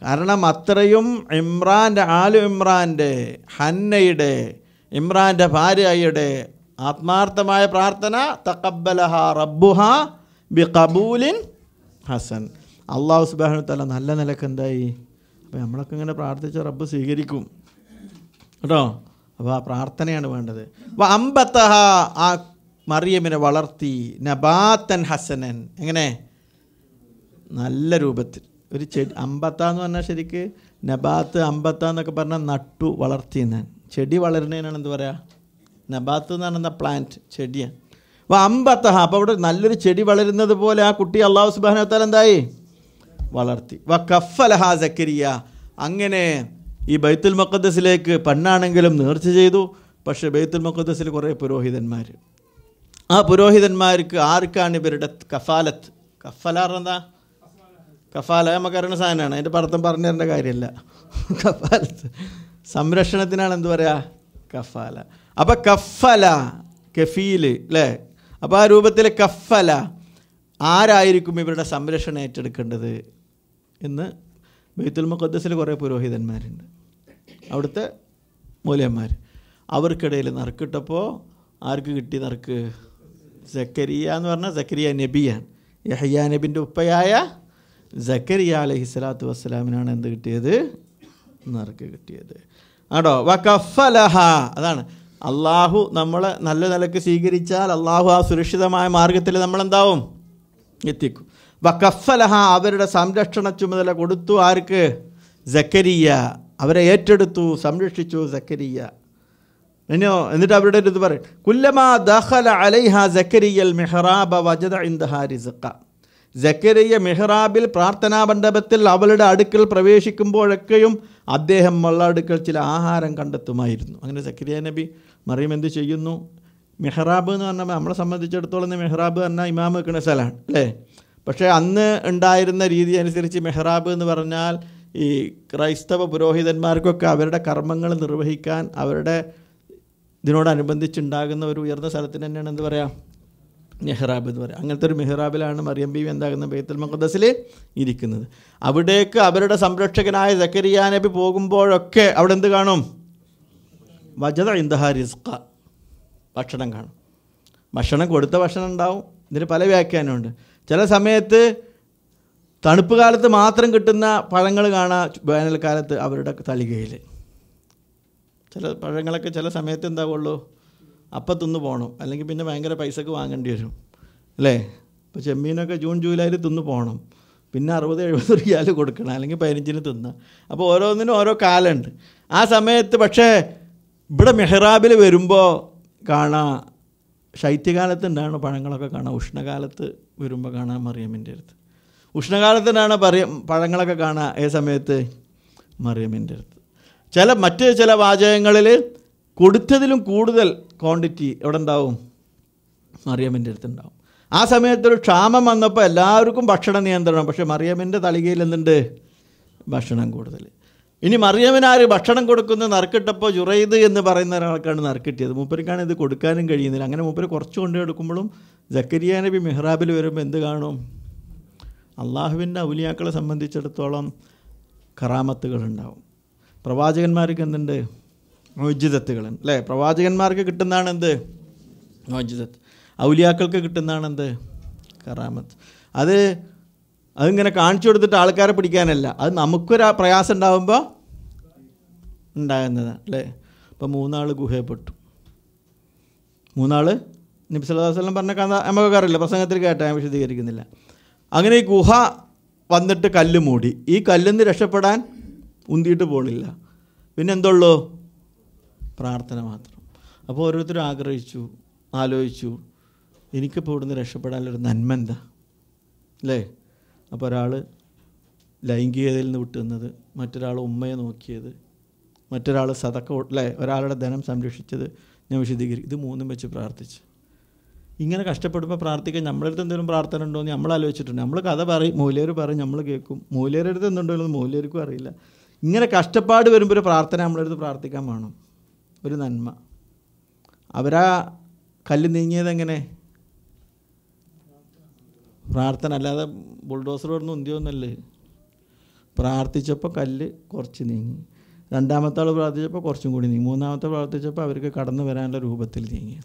കാരണം അത്രയും ഇമ്രാൻ്റെ ഹന്നയുടെ ഇമ്രാൻ്റെ ഭാര്യയുടെ ആത്മാർത്ഥമായ പ്രാർത്ഥന. തഖബ്ബലഹ റബ്ബുഹ ബി കബൂലിൻ ഹസൻ. അള്ളാഹു സുബ്ഹാനഹു വ തആല നല്ല നിലക്ക് എന്തായി, അപ്പോൾ നമ്മളൊക്കെ ഇങ്ങനെ പ്രാർത്ഥിച്ച റബ്ബ് സ്വീകരിക്കും കേട്ടോ. അപ്പോൾ ആ പ്രാർത്ഥനയാണ് വേണ്ടത്. അമ്പത്തഹ, ആ മറിയമിനെ വളർത്തി, നബാത്തൻ ഹസനൻ, എങ്ങനെ നല്ല രൂപത്തിൽ. ഒരു ചെടി അമ്പത്താന്ന് പറഞ്ഞാൽ ശരിക്ക് നബാത്ത് അമ്പത്താന്നൊക്കെ പറഞ്ഞാൽ നട്ടു വളർത്തി എന്നാണ്. ചെടി വളരുന്നതിനാണ് എന്ത് പറയുക, നബാത്ത് എന്ന് പറഞ്ഞാൽ പ്ലാന്റ്, ചെടിയാണ്. അപ്പോൾ അമ്പത്തഹ, അപ്പോൾ അവിടെ നല്ലൊരു ചെടി വളരുന്നത് പോലെ ആ കുട്ടി അള്ളാഹു സുബ്ഹാനഹു വ തആല എന്തായി വളർത്തി. വകഫലഹ സക്കരിയ, അങ്ങനെ ഈ ബൈത്തുൽ മുഖദ്ദസിലേക്ക് പെണ്ണാണെങ്കിലും നേർച്ച ചെയ്തു. പക്ഷേ ബൈത്തുൽ മുഖദ്ദസിൽ കുറേ പുരോഹിതന്മാർ, ആ പുരോഹിതന്മാർക്ക് ആർക്കാണ് ഇവരുടെ കഫാലത്ത്? കഫലാറെന്താ? കഫാല നമുക്കറിയുന്ന സാധനമാണ്, അതിൻ്റെ അർത്ഥം പറഞ്ഞു തരേണ്ട കാര്യമല്ല. കഫാലത്ത് സംരക്ഷണത്തിനാണ് എന്ത് പറയുക? കഫാല. അപ്പോൾ കഫല, കഫീല് അല്ലേ? അപ്പോൾ ആ രൂപത്തിൽ കഫല, ആരായിരിക്കും ഇവരുടെ സംരക്ഷണം ഏറ്റെടുക്കേണ്ടത് എന്ന് ബൈത്തുൽ മുഖദ്ദസിൽ കുറേ പുരോഹിതന്മാരുണ്ട്, അവിടുത്തെ മൂല്യന്മാർ. അവർക്കിടയിൽ നറുക്കിട്ടപ്പോൾ ആർക്ക് കിട്ടി നറുക്ക്? സക്കരിയ എന്ന് പറഞ്ഞാൽ സക്കരിയ നബിയാണ്. യഹ്യാ നബിൻ്റെ ഉപ്പയായ സക്കരിയ അലൈഹിസ്സലാത്തു വസ്സലാമിനാണ് എന്ത് കിട്ടിയത്? നറുക്ക് കിട്ടിയത്. ആടോ വകഫലഹ, അതാണ് അള്ളാഹു നമ്മളെ നല്ല നിലക്ക് സ്വീകരിച്ചാൽ അള്ളാഹു ആ സുരക്ഷിതമായ മാർഗത്തിൽ നമ്മളെന്താവും? എത്തിക്കും. വകഫലഹ, അവരുടെ സംരക്ഷണ ചുമതല കൊടുത്തു. ആർക്ക്? സക്കരിയ. അവരെ ഏറ്റെടുത്തു, സംരക്ഷിച്ചു സക്കരിയ. എന്നിട്ട് അവരുടെ ഇത് പറയും, കുല്ലമാ ദഖല അലൈഹ സക്കരിയൽ മിഹ്റാബ വജദ ഇൻദഹാ റിസ്ഖ. സക്കരിയ മിഹ്റാബിൽ, പ്രാർത്ഥനാ മണ്ഡപത്തിൽ അവളുടെ അടുക്കൽ പ്രവേശിക്കുമ്പോഴൊക്കെയും അദ്ദേഹം അവളുടെ അടുക്കൽ ചില ആഹാരം കണ്ടെത്തുമായിരുന്നു. അങ്ങനെ സക്കരിയ നബി മറിയം എന്ത് ചെയ്യുന്നു? മിഹ്റാബ് എന്ന് പറഞ്ഞാൽ നമ്മളെ സംബന്ധിച്ചിടത്തോളം മിഹ്റാബ് പറഞ്ഞാൽ ഇമാം വെക്കുന്ന സ്ഥലമാണ് അല്ലേ? പക്ഷേ അന്ന് ഉണ്ടായിരുന്ന രീതി അനുസരിച്ച് മിഹ്റാബ് എന്ന് പറഞ്ഞാൽ ഈ ക്രൈസ്തവ പുരോഹിതന്മാർക്കൊക്കെ അവരുടെ കർമ്മങ്ങൾ നിർവഹിക്കാൻ അവരുടെ ഇതിനോടനുബന്ധിച്ചുണ്ടാകുന്ന ഒരു ഉയർന്ന സ്ഥലത്തിന് തന്നെയാണ് എന്ത് പറയുക? മെഹ്റാബ് എന്ന് പറയുക. അങ്ങനത്തെ ഒരു മെഹ്റാബിലാണ് മറിയം ബീവി എന്താകുന്ന ബൈത്തുൽ മുഖദ്ദസിൽ ഇരിക്കുന്നത്. അവിടേക്ക് അവരുടെ സംരക്ഷകനായ സക്കരിയ നബി പോകുമ്പോഴൊക്കെ അവിടെ എന്ത് കാണും? വജദ ഇൻദഹാ റിസ്ഖ, ഭക്ഷണം കാണും. ഭക്ഷണം കൊടുത്ത ഭക്ഷണം ഉണ്ടാവും. ഇതിന് പല വ്യാഖ്യാനമുണ്ട്. ചില സമയത്ത് തണുപ്പ് കാലത്ത് മാത്രം കിട്ടുന്ന പഴങ്ങൾ കാണാം, വേനൽക്കാലത്ത് അവരുടെ തളികയിൽ. ചില പഴങ്ങളൊക്കെ ചില സമയത്ത് എന്താവുള്ളൂ, അപ്പം തിന്നു പോകണം, അല്ലെങ്കിൽ പിന്നെ ഭയങ്കര പൈസക്ക് വാങ്ങേണ്ടി വരും അല്ലേ? ഇപ്പോൾ ചെമ്മീനൊക്കെ ജൂൺ ജൂലൈയിൽ തിന്നു പോകണം, പിന്നെ 60-70 റിയാൽ കൊടുക്കണം, അല്ലെങ്കിൽ 15-ന് തിന്നുക. അപ്പോൾ ഓരോന്നിനും ഓരോ കാലമുണ്ട്. ആ സമയത്ത് പക്ഷേ ഇവിടെ മെഹ്റാബിൽ വരുമ്പോൾ കാണാം, ശൈത്യകാലത്ത് ഉണ്ടാകുന്ന പഴങ്ങളൊക്കെ കാണാം, ഉഷ്ണകാലത്ത് വരുമ്പോൾ കാണാൻ മറിയമ്മിൻ്റെ അടുത്ത്. ഉഷ്ണകാലത്തിനാണ് പഴങ്ങളൊക്കെ കാണുക, ഏ സമയത്ത്? മറിയമ്മിൻ്റെ അടുത്ത്. മറ്റ് ചില വാചകങ്ങളിൽ കൊടുത്തതിലും കൂടുതൽ ക്വാണ്ടിറ്റി എവിടെ ഉണ്ടാവും? മറിയമ്മിൻ്റെ അടുത്ത് ഉണ്ടാവും. ആ സമയത്തൊരു ക്ഷാമം വന്നപ്പോൾ എല്ലാവർക്കും ഭക്ഷണ നിയന്ത്രണം, പക്ഷേ മറിയമ്മിൻ്റെ തളികയിൽ എന്തുണ്ട്? ഭക്ഷണം കൂടുതൽ. ഇനി മറിയമ്മിനാര് ഭക്ഷണം കൊടുക്കുന്ന നറുക്കിട്ടപ്പോൾ ജുറൈദ് എന്ന് പറയുന്ന ഒരാൾക്കാണ് നറുക്കിട്ടിയത്. മൂപ്പരിക്കാണ് ഇത് കൊടുക്കാനും കഴിയുന്നില്ല. അങ്ങനെ മൂപ്പര് കുറച്ച് കൊണ്ടു എടുക്കുമ്പോഴും സക്കരിയ നബി മിഹ്റാബിൽ വരുമ്പോൾ എന്ത് കാണും? അള്ളാഹുവിൻ്റെ ഔലിയാക്കളെ സംബന്ധിച്ചിടത്തോളം കറാമത്തുകളുണ്ടാവും. പ്രവാചകന്മാർക്ക് എന്തുണ്ട്? മുഅ്ജിസത്തുകളുണ്ട് അല്ലേ? പ്രവാചകന്മാർക്ക് കിട്ടുന്നതാണ് എന്ത്? മുഅ്ജിസത്ത്. ഔലിയാക്കൾക്ക് കിട്ടുന്നതാണ് എന്ത്? കറാമത്ത്. അതിങ്ങനെ കാണിച്ചു കൊടുത്തിട്ട് ആൾക്കാരെ പിടിക്കാനല്ല, അത് നമുക്കൊരു പ്രയാസം ഉണ്ടാകുമ്പോൾ ഉണ്ടാകുന്നതാണ് അല്ലേ? ഇപ്പോൾ 3 ആൾ ഗുഹയപ്പെട്ടു. 3 ആൾ നബി സല്ലല്ലാഹു അലൈഹി വസല്ലം പറഞ്ഞ കഥ നമുക്കൊക്കെ അറിയില്ല, പ്രസംഗത്തിൽ കേട്ടാൽ ഞാൻ വിശദീകരിക്കുന്നില്ല. അങ്ങനെ ഈ ഗുഹ വന്നിട്ട് കല്ല് മൂടി. ഈ കല്ലിൽ നിന്ന് രക്ഷപ്പെടാൻ ഉന്തിയിട്ട് പോണില്ല, പിന്നെ എന്തുള്ളൂ? പ്രാർത്ഥന മാത്രം. അപ്പോൾ ഓരോരുത്തരും ആലോചിച്ചു എനിക്കിപ്പോൾ ഇവിടുന്ന് രക്ഷപ്പെടാനുള്ളൊരു നന്മ എന്താ അല്ലേ? അപ്പോൾ ഒരാൾ ലൈംഗികതയിൽ നിന്ന് വിട്ടുന്നത്, മറ്റൊരാൾ ഉമ്മയെ നോക്കിയത്, മറ്റൊരാൾ സദക്ക അല്ലേ, ഒരാളുടെ ധനം സംരക്ഷിച്ചത്. ഞാൻ വിശദീകരിക്കും. ഇത് 3ഉം വെച്ച് പ്രാർത്ഥിച്ച്. ഇങ്ങനെ കഷ്ടപ്പെടുമ്പോൾ പ്രാർത്ഥിക്കാൻ നമ്മളടുത്ത് എന്തെങ്കിലും പ്രാർത്ഥന ഉണ്ടോ എന്ന് നമ്മൾ ആലോചിച്ചിട്ടുണ്ട്. നമ്മൾ കഥ പറയും, മൂല്യർ പറയും, നമ്മൾ കേൾക്കും. മൂല്യരുടെ അടുത്ത് എന്തുണ്ടോ എന്ന് മൂല്യർക്കും അറിയില്ല. ഇങ്ങനെ കഷ്ടപ്പാട് വരുമ്പോൾ ഒരു പ്രാർത്ഥന നമ്മളടുത്ത് പ്രാർത്ഥിക്കാൻ വേണം, ഒരു നന്മ. അവരാ കല്ല് നീങ്ങിയത് എങ്ങനെ? പ്രാർത്ഥന, അല്ലാതെ ബുൾഡോസർ പറഞ്ഞ് ഉന്തിയൊന്നല്ലേ. പ്രാർത്ഥിച്ചപ്പോൾ കല്ല് കുറച്ച് നീങ്ങി, 2ാമത്തെ ആൾ പ്രാർത്ഥിച്ചപ്പോൾ കുറച്ചും കൂടി നീങ്ങി, 3ാമത്തെ പ്രാർത്ഥിച്ചപ്പോൾ അവർക്ക് കടന്നു വരാനുള്ള രൂപത്തിൽ നീങ്ങി.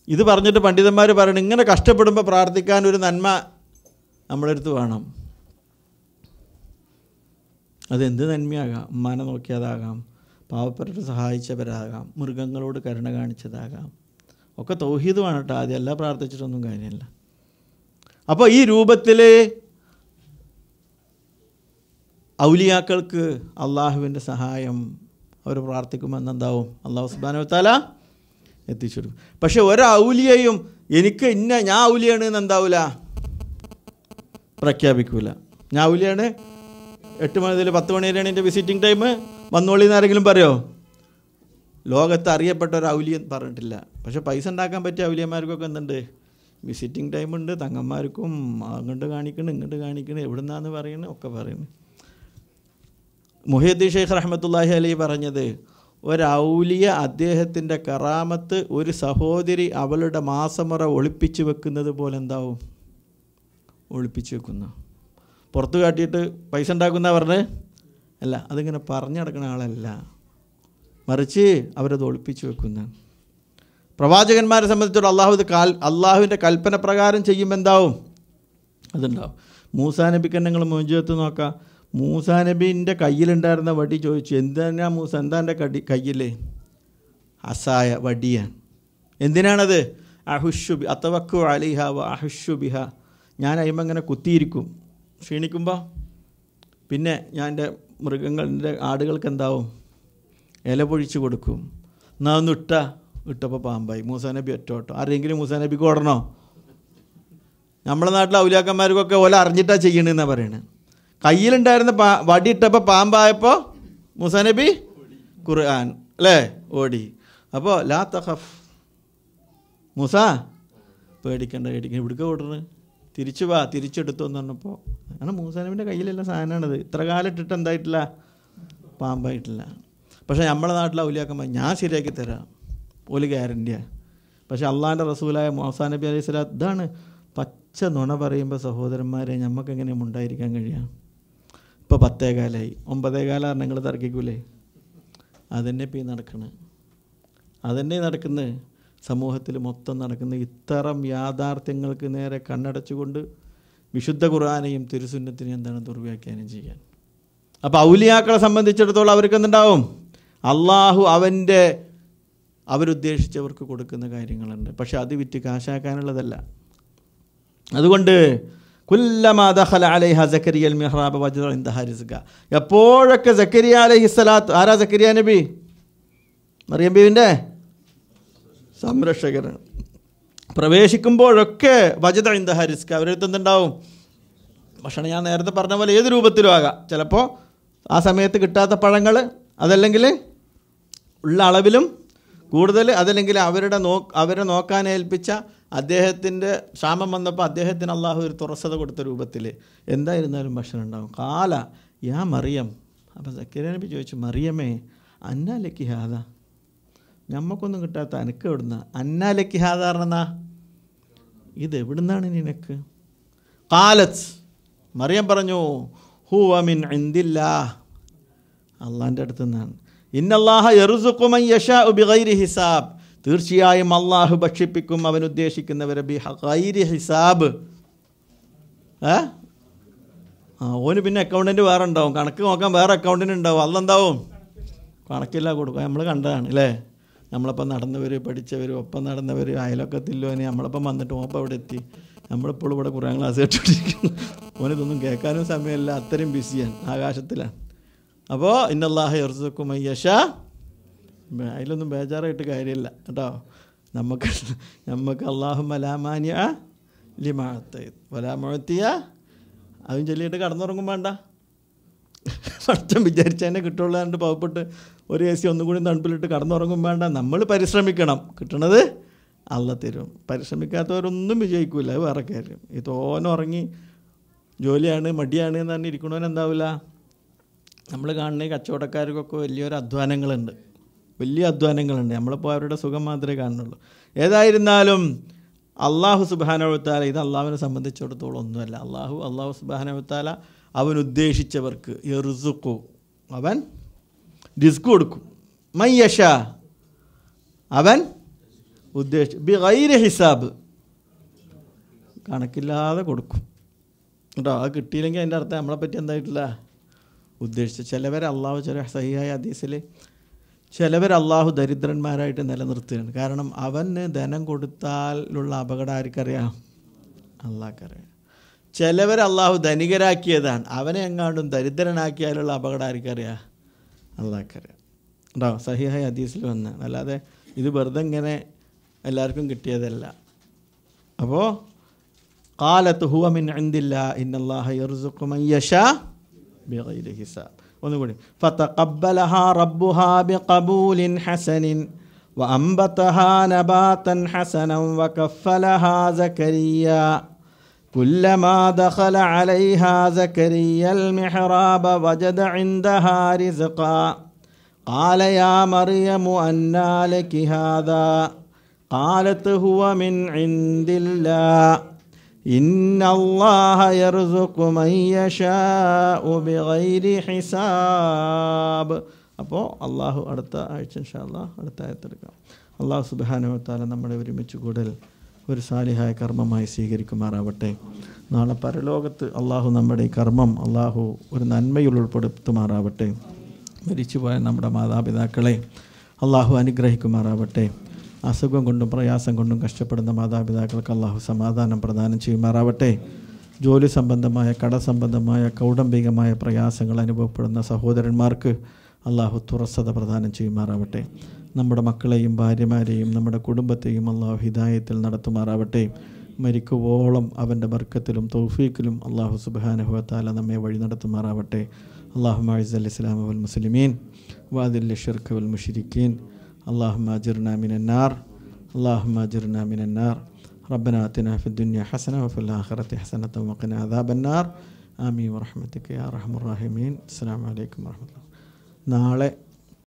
ഇത് പറഞ്ഞിട്ട് പണ്ഡിതന്മാർ പറയണം, ഇങ്ങനെ കഷ്ടപ്പെടുമ്പോൾ പ്രാർത്ഥിക്കാൻ ഒരു നന്മ നമ്മളടുത്ത് വേണം. അതെന്ത് നന്മയാകാം. ഉമ്മാനെ നോക്കിയതാകാം, പാവപ്പെട്ടവരെ സഹായിച്ചവരാകാം, മൃഗങ്ങളോട് കരുണ കാണിച്ചതാകാം. ഒക്കെ തൗഹീദ് വേണം കേട്ടോ. ആദ്യം എല്ലാം പ്രാർത്ഥിച്ചിട്ടൊന്നും കാര്യമില്ല. അപ്പോൾ ഈ രൂപത്തിൽ ഔലിയാക്കൾക്ക് അള്ളാഹുവിൻ്റെ സഹായം അവർ പ്രാർത്ഥിക്കുമെന്ന് എന്താവും? അള്ളാഹു സുബ്ഹാനഹു വ തആല എത്തിച്ചെടുക്കും. പക്ഷെ ഒരു ഔലിയയും ഞാൻ ഔലിയാണ് എന്ന് എന്താവില്ല? പ്രഖ്യാപിക്കൂല. ഞാൻ ഔലിയാണ്, 8 മണി മുതൽ 10 മണി വരെയാണ് എൻ്റെ വിസിറ്റിംഗ് ടൈം, വന്നോളി എന്ന് ആരെങ്കിലും പറയോ? ലോകത്ത് അറിയപ്പെട്ട ഒരു ഔലിയൻ പറഞ്ഞിട്ടില്ല. പക്ഷെ പൈസ ഉണ്ടാക്കാൻ പറ്റിയ ഔലിയന്മാർക്കൊക്കെ എന്തുണ്ട്? വിസിറ്റിംഗ് ടൈമുണ്ട്. തങ്ങന്മാർക്കും അങ്ങോട്ട് കാണിക്കണം, ഇങ്ങോട്ട് കാണിക്കണം, എവിടുന്നാന്ന് പറയുന്നത് ഒക്കെ പറയുന്നു. മുഹ്യിദ്ദീൻ ഷെയ്ഖ് റഹ്മത്തുള്ളാഹി അലൈഹി പറഞ്ഞത്, ഒരൗലിയ അദ്ദേഹത്തിൻ്റെ കറാമത്ത് ഒരു സഹോദരി അവളുടെ മാസമുറ ഒളിപ്പിച്ച് വെക്കുന്നത് പോലെ എന്താവും? ഒളിപ്പിച്ച് വെക്കുന്ന, പുറത്ത് കാട്ടിയിട്ട് പൈസ ഉണ്ടാക്കുന്ന പറഞ്ഞ് അല്ല, അതിങ്ങനെ പറഞ്ഞു നടക്കുന്ന ആളല്ല, മറിച്ച് അവരത് ഒളിപ്പിച്ച് വെക്കുന്ന. പ്രവാചകന്മാരെ സംബന്ധിച്ചിടത്തോളം അള്ളാഹുവിൻ്റെ കൽപ്പന പ്രകാരം ചെയ്യുമ്പോൾ എന്താവും? അതുണ്ടാവും. മൂസാ നബിക്ക് നിങ്ങൾ മുൻജത്ത് നോക്കാം. മൂസാ നബീൻ്റെ കയ്യിലുണ്ടായിരുന്ന വടി ചോദിച്ചു, എന്തിനാ മൂസ, എന്താ എൻ്റെ കയ്യിൽ? അസായ, വടിയാണ്. എന്തിനാണത്? അഹുഷുബി അത്തവക്കു അലിഹ വ അഹുഷുബിഹ, ഞാൻ അയിമ ഇങ്ങനെ കുത്തിയിരിക്കും ക്ഷീണിക്കുമ്പോൾ. പിന്നെ ഞാൻ എൻ്റെ മൃഗങ്ങളുടെ ആടുകൾക്ക് എന്താവും? ഇല പൊഴിച്ച് കൊടുക്കും. എന്നാൽ ഒന്ന് ഇട്ടപ്പോൾ പാമ്പായി. മൂസാ നബി ഒറ്റോട്ടോ. ആരെങ്കിലും മൂസാ നബിക്ക് ഓടണോ? നമ്മുടെ നാട്ടിലെ ഔലിയാക്കന്മാർക്കൊക്കെ ഓല അറിഞ്ഞിട്ടാണ് ചെയ്യണമെന്നാണ് പറയണത്. കയ്യിലുണ്ടായിരുന്ന വടി ഇട്ടപ്പോൾ പാമ്പായപ്പോൾ മൂസാ നബി ഖുർആൻ അല്ലേ ഓടി. അപ്പോൾ ലാ തഖഫ്, മൂസ പേടിക്കണ്ട, ഇവിടേക്ക് ഓടുന്നത്, തിരിച്ചു വാ, തിരിച്ചെടുത്തു എന്ന് പറഞ്ഞപ്പോൾ കാരണം മൂസാ നബിൻ്റെ കയ്യിലുള്ള സാധനമാണിത്. ഇത്ര കാലം ഇട്ടിട്ട് എന്തായിട്ടില്ല? പാമ്പായിട്ടില്ല. പക്ഷേ നമ്മളെ നാട്ടിലെ ഔലിയാക്കന്മാർ ഞാൻ ശരിയാക്കി തരാം, ഒരു ഗ്യാരണ്ടിയാണ്. പക്ഷേ അള്ളാഹിൻ്റെ റസൂലായ മൂസാ നബി അലൈഹി സ്വലാത്ത് ഇതാണ് പച്ച നുണ പറയുമ്പോൾ സഹോദരന്മാരെ നമുക്കെങ്ങനെയും ഉണ്ടായിരിക്കാൻ കഴിയാം. ഇപ്പോൾ 10 കാലമായി, 9 കാലം നിങ്ങൾ തർക്കിക്കൂലേ? അതന്നെ ഇപ്പോൾ നടക്കുന്നത്, അതന്നെ നടക്കുന്നത്. സമൂഹത്തിൽ മൊത്തം നടക്കുന്ന ഇത്തരം യാഥാർത്ഥ്യങ്ങൾക്ക് നേരെ കണ്ണടച്ചുകൊണ്ട് വിശുദ്ധ ഖുർആനെയും തിരുസുന്നത്തിനെയും എന്താണ് ദുർവ്യാഖ്യാനം ചെയ്യാൻ. അപ്പോൾ ഔലിയാക്കളെ സംബന്ധിച്ചിടത്തോളം അവർക്ക് എന്തുണ്ടാവും? അള്ളാഹു അവരുദ്ദേശിച്ചവർക്ക് കൊടുക്കുന്ന കാര്യങ്ങളുണ്ട്. പക്ഷെ അത് വിറ്റ് കാശാക്കാനുള്ളതല്ല. അതുകൊണ്ട് കുല്ലമാ ദഖല അലൈഹ സക്കരിയ അൽ മിഹ്റാബ വജദ ഇൻദഹാ റിസ്ക, എപ്പോഴൊക്കെ സക്കരിയ അലൈഹിസ്സലാത്ത്, ആരാ സക്കരിയ നബി? മറിയം ബീവിൻ്റെ സംരക്ഷകരാണ്. പ്രവേശിക്കുമ്പോഴൊക്കെ വജദ ഇൻദഹാ റിസ്ക, അവരടുത്ത് എന്തുണ്ടാവും? ഭക്ഷണം. ഞാൻ നേരത്തെ പറഞ്ഞ പോലെ ഏത് രൂപത്തിലും ആകാം. ചിലപ്പോൾ ആ സമയത്ത് കിട്ടാത്ത പഴങ്ങൾ, അതല്ലെങ്കിൽ ഉള്ള അളവിലും കൂടുതൽ, അതല്ലെങ്കിൽ അവരെ നോക്കാൻ ഏൽപ്പിച്ച അദ്ദേഹത്തിൻ്റെ ക്ഷാമം വന്നപ്പോൾ അദ്ദേഹത്തിന് അള്ളാഹു ഒരു തുറസത കൊടുത്ത രൂപത്തിൽ എന്തായിരുന്നാലും ഭക്ഷണം ഉണ്ടാവും. കാല യാ മറിയം, അപ്പോൾ സക്കരിയ നബി ചോദിച്ചു, മറിയമേ അന്നാലക്കി ഹാദ, ഞമ്മക്കൊന്നും കിട്ടാത്ത അനക്ക് എവിടുന്ന? അന്നാലക്കി ഹാദ പറഞ്ഞാ ഇത് എവിടുന്നാണ് നിനക്ക്? കാലത്ത്, മറിയം പറഞ്ഞു, ഹുവ മിൻ ഇൻദില്ലാഹ്, അള്ളാൻ്റെ അടുത്ത് നിന്നാണ്. ഇന്നല്ലാഹ യർസുഖു മൻ യശാഉ ബിഗൈരി ഹിസാബ്, തീർച്ചയായും അള്ളാഹു ഭക്ഷിപ്പിക്കും അവൻ ഉദ്ദേശിക്കുന്നവരെ ബിഗൈരി ഹിസാബ്. ഓന് പിന്നെ അക്കൗണ്ടൻറ്റ് വേറെ ഉണ്ടാവും, കണക്ക് നോക്കാൻ വേറെ അക്കൗണ്ടൻറ്റ് ഉണ്ടാവും. അല്ലെന്താവും? കണക്കില്ല കൊടുക്കുക. നമ്മൾ കണ്ടതാണ് അല്ലേ? നമ്മളിപ്പോൾ നടന്നവർ, പഠിച്ചവർ, ഒപ്പം നടന്നവർ, അയലൊക്കത്തില്ലോന് നമ്മളിപ്പം വന്നിട്ട് ഓപ്പം അവിടെ എത്തി, നമ്മളിപ്പോൾ ഇവിടെ ഖുർആൻ ക്ലാസ് കേട്ടിരിക്കുന്നു. ഓനിതൊന്നും കേൾക്കാനും സമയമില്ല, അത്രയും ബിസിയാണ്, ആകാശത്തിലാണ്. അപ്പോൾ ഇന്നല്ലാഹ യർസുഖു മൻ യശാ, അതിലൊന്നും ബേജാറായിട്ട് കാര്യമില്ല കേട്ടോ. നമുക്ക് അല്ലാഹുമ്മ ലാ മാനിഅ ലിമാ അഅ്തൈത വലാ മുഅ്തിയ, അതും ചൊല്ലിയിട്ട് കടന്നുറങ്ങും വേണ്ട. പഠിത്തം വിചാരിച്ചതിനെ കിട്ടുള്ളൂ. രണ്ട് പാവപ്പെട്ട് ഒരു AC ഒന്നും കൂടി തണുപ്പിലിട്ട് കടന്നുറങ്ങും വേണ്ട. നമ്മൾ പരിശ്രമിക്കണം, കിട്ടണത് അള്ള തരും. പരിശ്രമിക്കാത്തവരൊന്നും വിജയിക്കില്ല, അത് വേറെ കാര്യം. ഈ തോനുറങ്ങി ജോലിയാണ് മടിയാണ് എന്ന് പറഞ്ഞ് ഇരിക്കണവനെന്താവില്ല. നമ്മൾ കാണുന്ന ഈ കച്ചവടക്കാർക്കൊക്കെ വലിയൊരു അധ്വാനങ്ങളുണ്ട്, വലിയ അധ്വാനങ്ങളുണ്ട്. നമ്മളിപ്പോൾ അവരുടെ സുഖം മാത്രമേ കാണുന്നുള്ളൂ. ഏതായിരുന്നാലും അള്ളാഹു സുബ്ഹാനഹു വ തആല ഇത് അള്ളാഹുവിനെ സംബന്ധിച്ചിടത്തോളം ഒന്നുമല്ല. അള്ളാഹു സുബ്ഹാനഹു വ തആല അവൻ ഉദ്ദേശിച്ചവർക്ക് യർസുഖു, അവൻ റിസ്ക് കൊടുക്കും. മൻ യശാ, അവൻ ഉദ്ദേശിച്ചു, ബിഗൈരി ഹിസാബ്, കണക്കില്ലാതെ കൊടുക്കും കേട്ടോ. അത് കിട്ടിയില്ലെങ്കിൽ അതിൻ്റെ അർത്ഥം നമ്മളെപ്പറ്റി എന്തായിട്ടില്ല ഉദ്ദേശിച്ചു. ചിലവരെ അള്ളാഹു ചില സഹിയായ ഹദീസിൽ ചിലവർ അള്ളാഹു ദരിദ്രന്മാരായിട്ട് നിലനിർത്തുകയാണ്. കാരണം അവന് ധനം കൊടുത്താലുള്ള അപകടം ആർക്കറിയാം? അള്ളാഹ്ക്കറിയാം. ചിലവർ അള്ളാഹു ധനികരാക്കിയതാണ്, അവനെ എങ്ങാണ്ടും ദരിദ്രനാക്കിയാലുള്ള അപകടം ആർക്കറിയാം? അള്ളാഹ്ക്കറിയാം കേട്ടോ. സഹിയായ ഹദീസിൽ വന്ന്, അല്ലാതെ ഇത് വെറുതെ ഇങ്ങനെ എല്ലാവർക്കും കിട്ടിയതല്ല. അപ്പോൾ ഖാലത്ത് ഹുവ മിൻ ഇൻദില്ലാ ഇന്നല്ലാഹ യർസുഖു മൻ യശാ ബിഗൈരി ഹിസാബ്. ഒന്നുകൂടി. ഫതഖബ്ബലഹാ റബ്ബുഹാ ബിഖബൂലിൻ ഹസനിൻ വഅംബതഹാ നബാതൻ ഹസനൻ വകഫലഹാ സകരിയ്യ കുല്ലമാ ദഖല അലൈഹാ സകരിയ്യൽ മിഹ്റാബ വജദ ഇൻദഹാ റിസ്ഖാ ഖാല യാ മറിയമു അന്നാ ലകി ഹാദാ ഖാലത്ത് ഹുവ മിൻ ഇൻദില്ലാഹ് ഇന്നല്ലാഹ യർസുഖു മൻ യശാഉ ബിഗൈരി ഹിസാബ്. അപ്പോൾ അള്ളാഹു അടുത്ത ആഴ്ച ഇൻഷാ അല്ലാഹ് അടുത്ത ആയത്തെടുക്കാം. അള്ളാഹു സുബ്ഹാനഹു വ തആല നമ്മളെ ഒരുമിച്ച് കൂടൽ ഒരു സാലിഹായ കർമ്മമായി സ്വീകരിക്കുമാറാവട്ടെ. നാളെ പരലോകത്ത് അള്ളാഹു നമ്മുടെ ഈ കർമ്മം അള്ളാഹു ഒരു നന്മയിൽ ഉൾപ്പെടുത്തുമാറാവട്ടെ. മരിച്ചുപോയ നമ്മുടെ മാതാപിതാക്കളെ അള്ളാഹു അനുഗ്രഹിക്കുമാറാവട്ടെ. അസുഖം കൊണ്ടും പ്രയാസം കൊണ്ടും കഷ്ടപ്പെടുന്ന മാതാപിതാക്കൾക്ക് അള്ളാഹു സമാധാനം പ്രദാനം ചെയ്യുമാറാവട്ടെ. ജോലി സംബന്ധമായ കടസംബന്ധമായ കൗടംബികമായ പ്രയാസങ്ങൾ അനുഭവപ്പെടുന്ന സഹോദരന്മാർക്ക് അള്ളാഹു തുറസ്സത പ്രദാനം ചെയ്യുമാറാവട്ടെ. നമ്മുടെ മക്കളെയും ഭാര്യമാരെയും നമ്മുടെ കുടുംബത്തെയും അള്ളാഹു ഹിദായത്തിൽ നടത്തുമാറാവട്ടെ. മരിക്കുവോളം അവൻ്റെ ബർക്കത്തിലും തൗഫീക്കിലും അള്ളാഹു സുബ്ഹാനഹു വ തആല നമ്മെ വഴി നടത്തുമാറാവട്ടെ. അല്ലാഹുമ്മ അഇസ്സൽ ഇസ്ലാമ വൽ മുസ്ലിമീൻ വഅദിൽ ശിർക വൽ മുശ്രിക്കീൻ. اللهم أجرنا من النار اللهم أجرنا من النار ربنا آتنا في الدنيا حسنة وفي الآخرة حسنة وقنا عذاب النار آمين برحمتك يا أرحم الراحمين. السلام عليكم ورحمة الله. നാളെ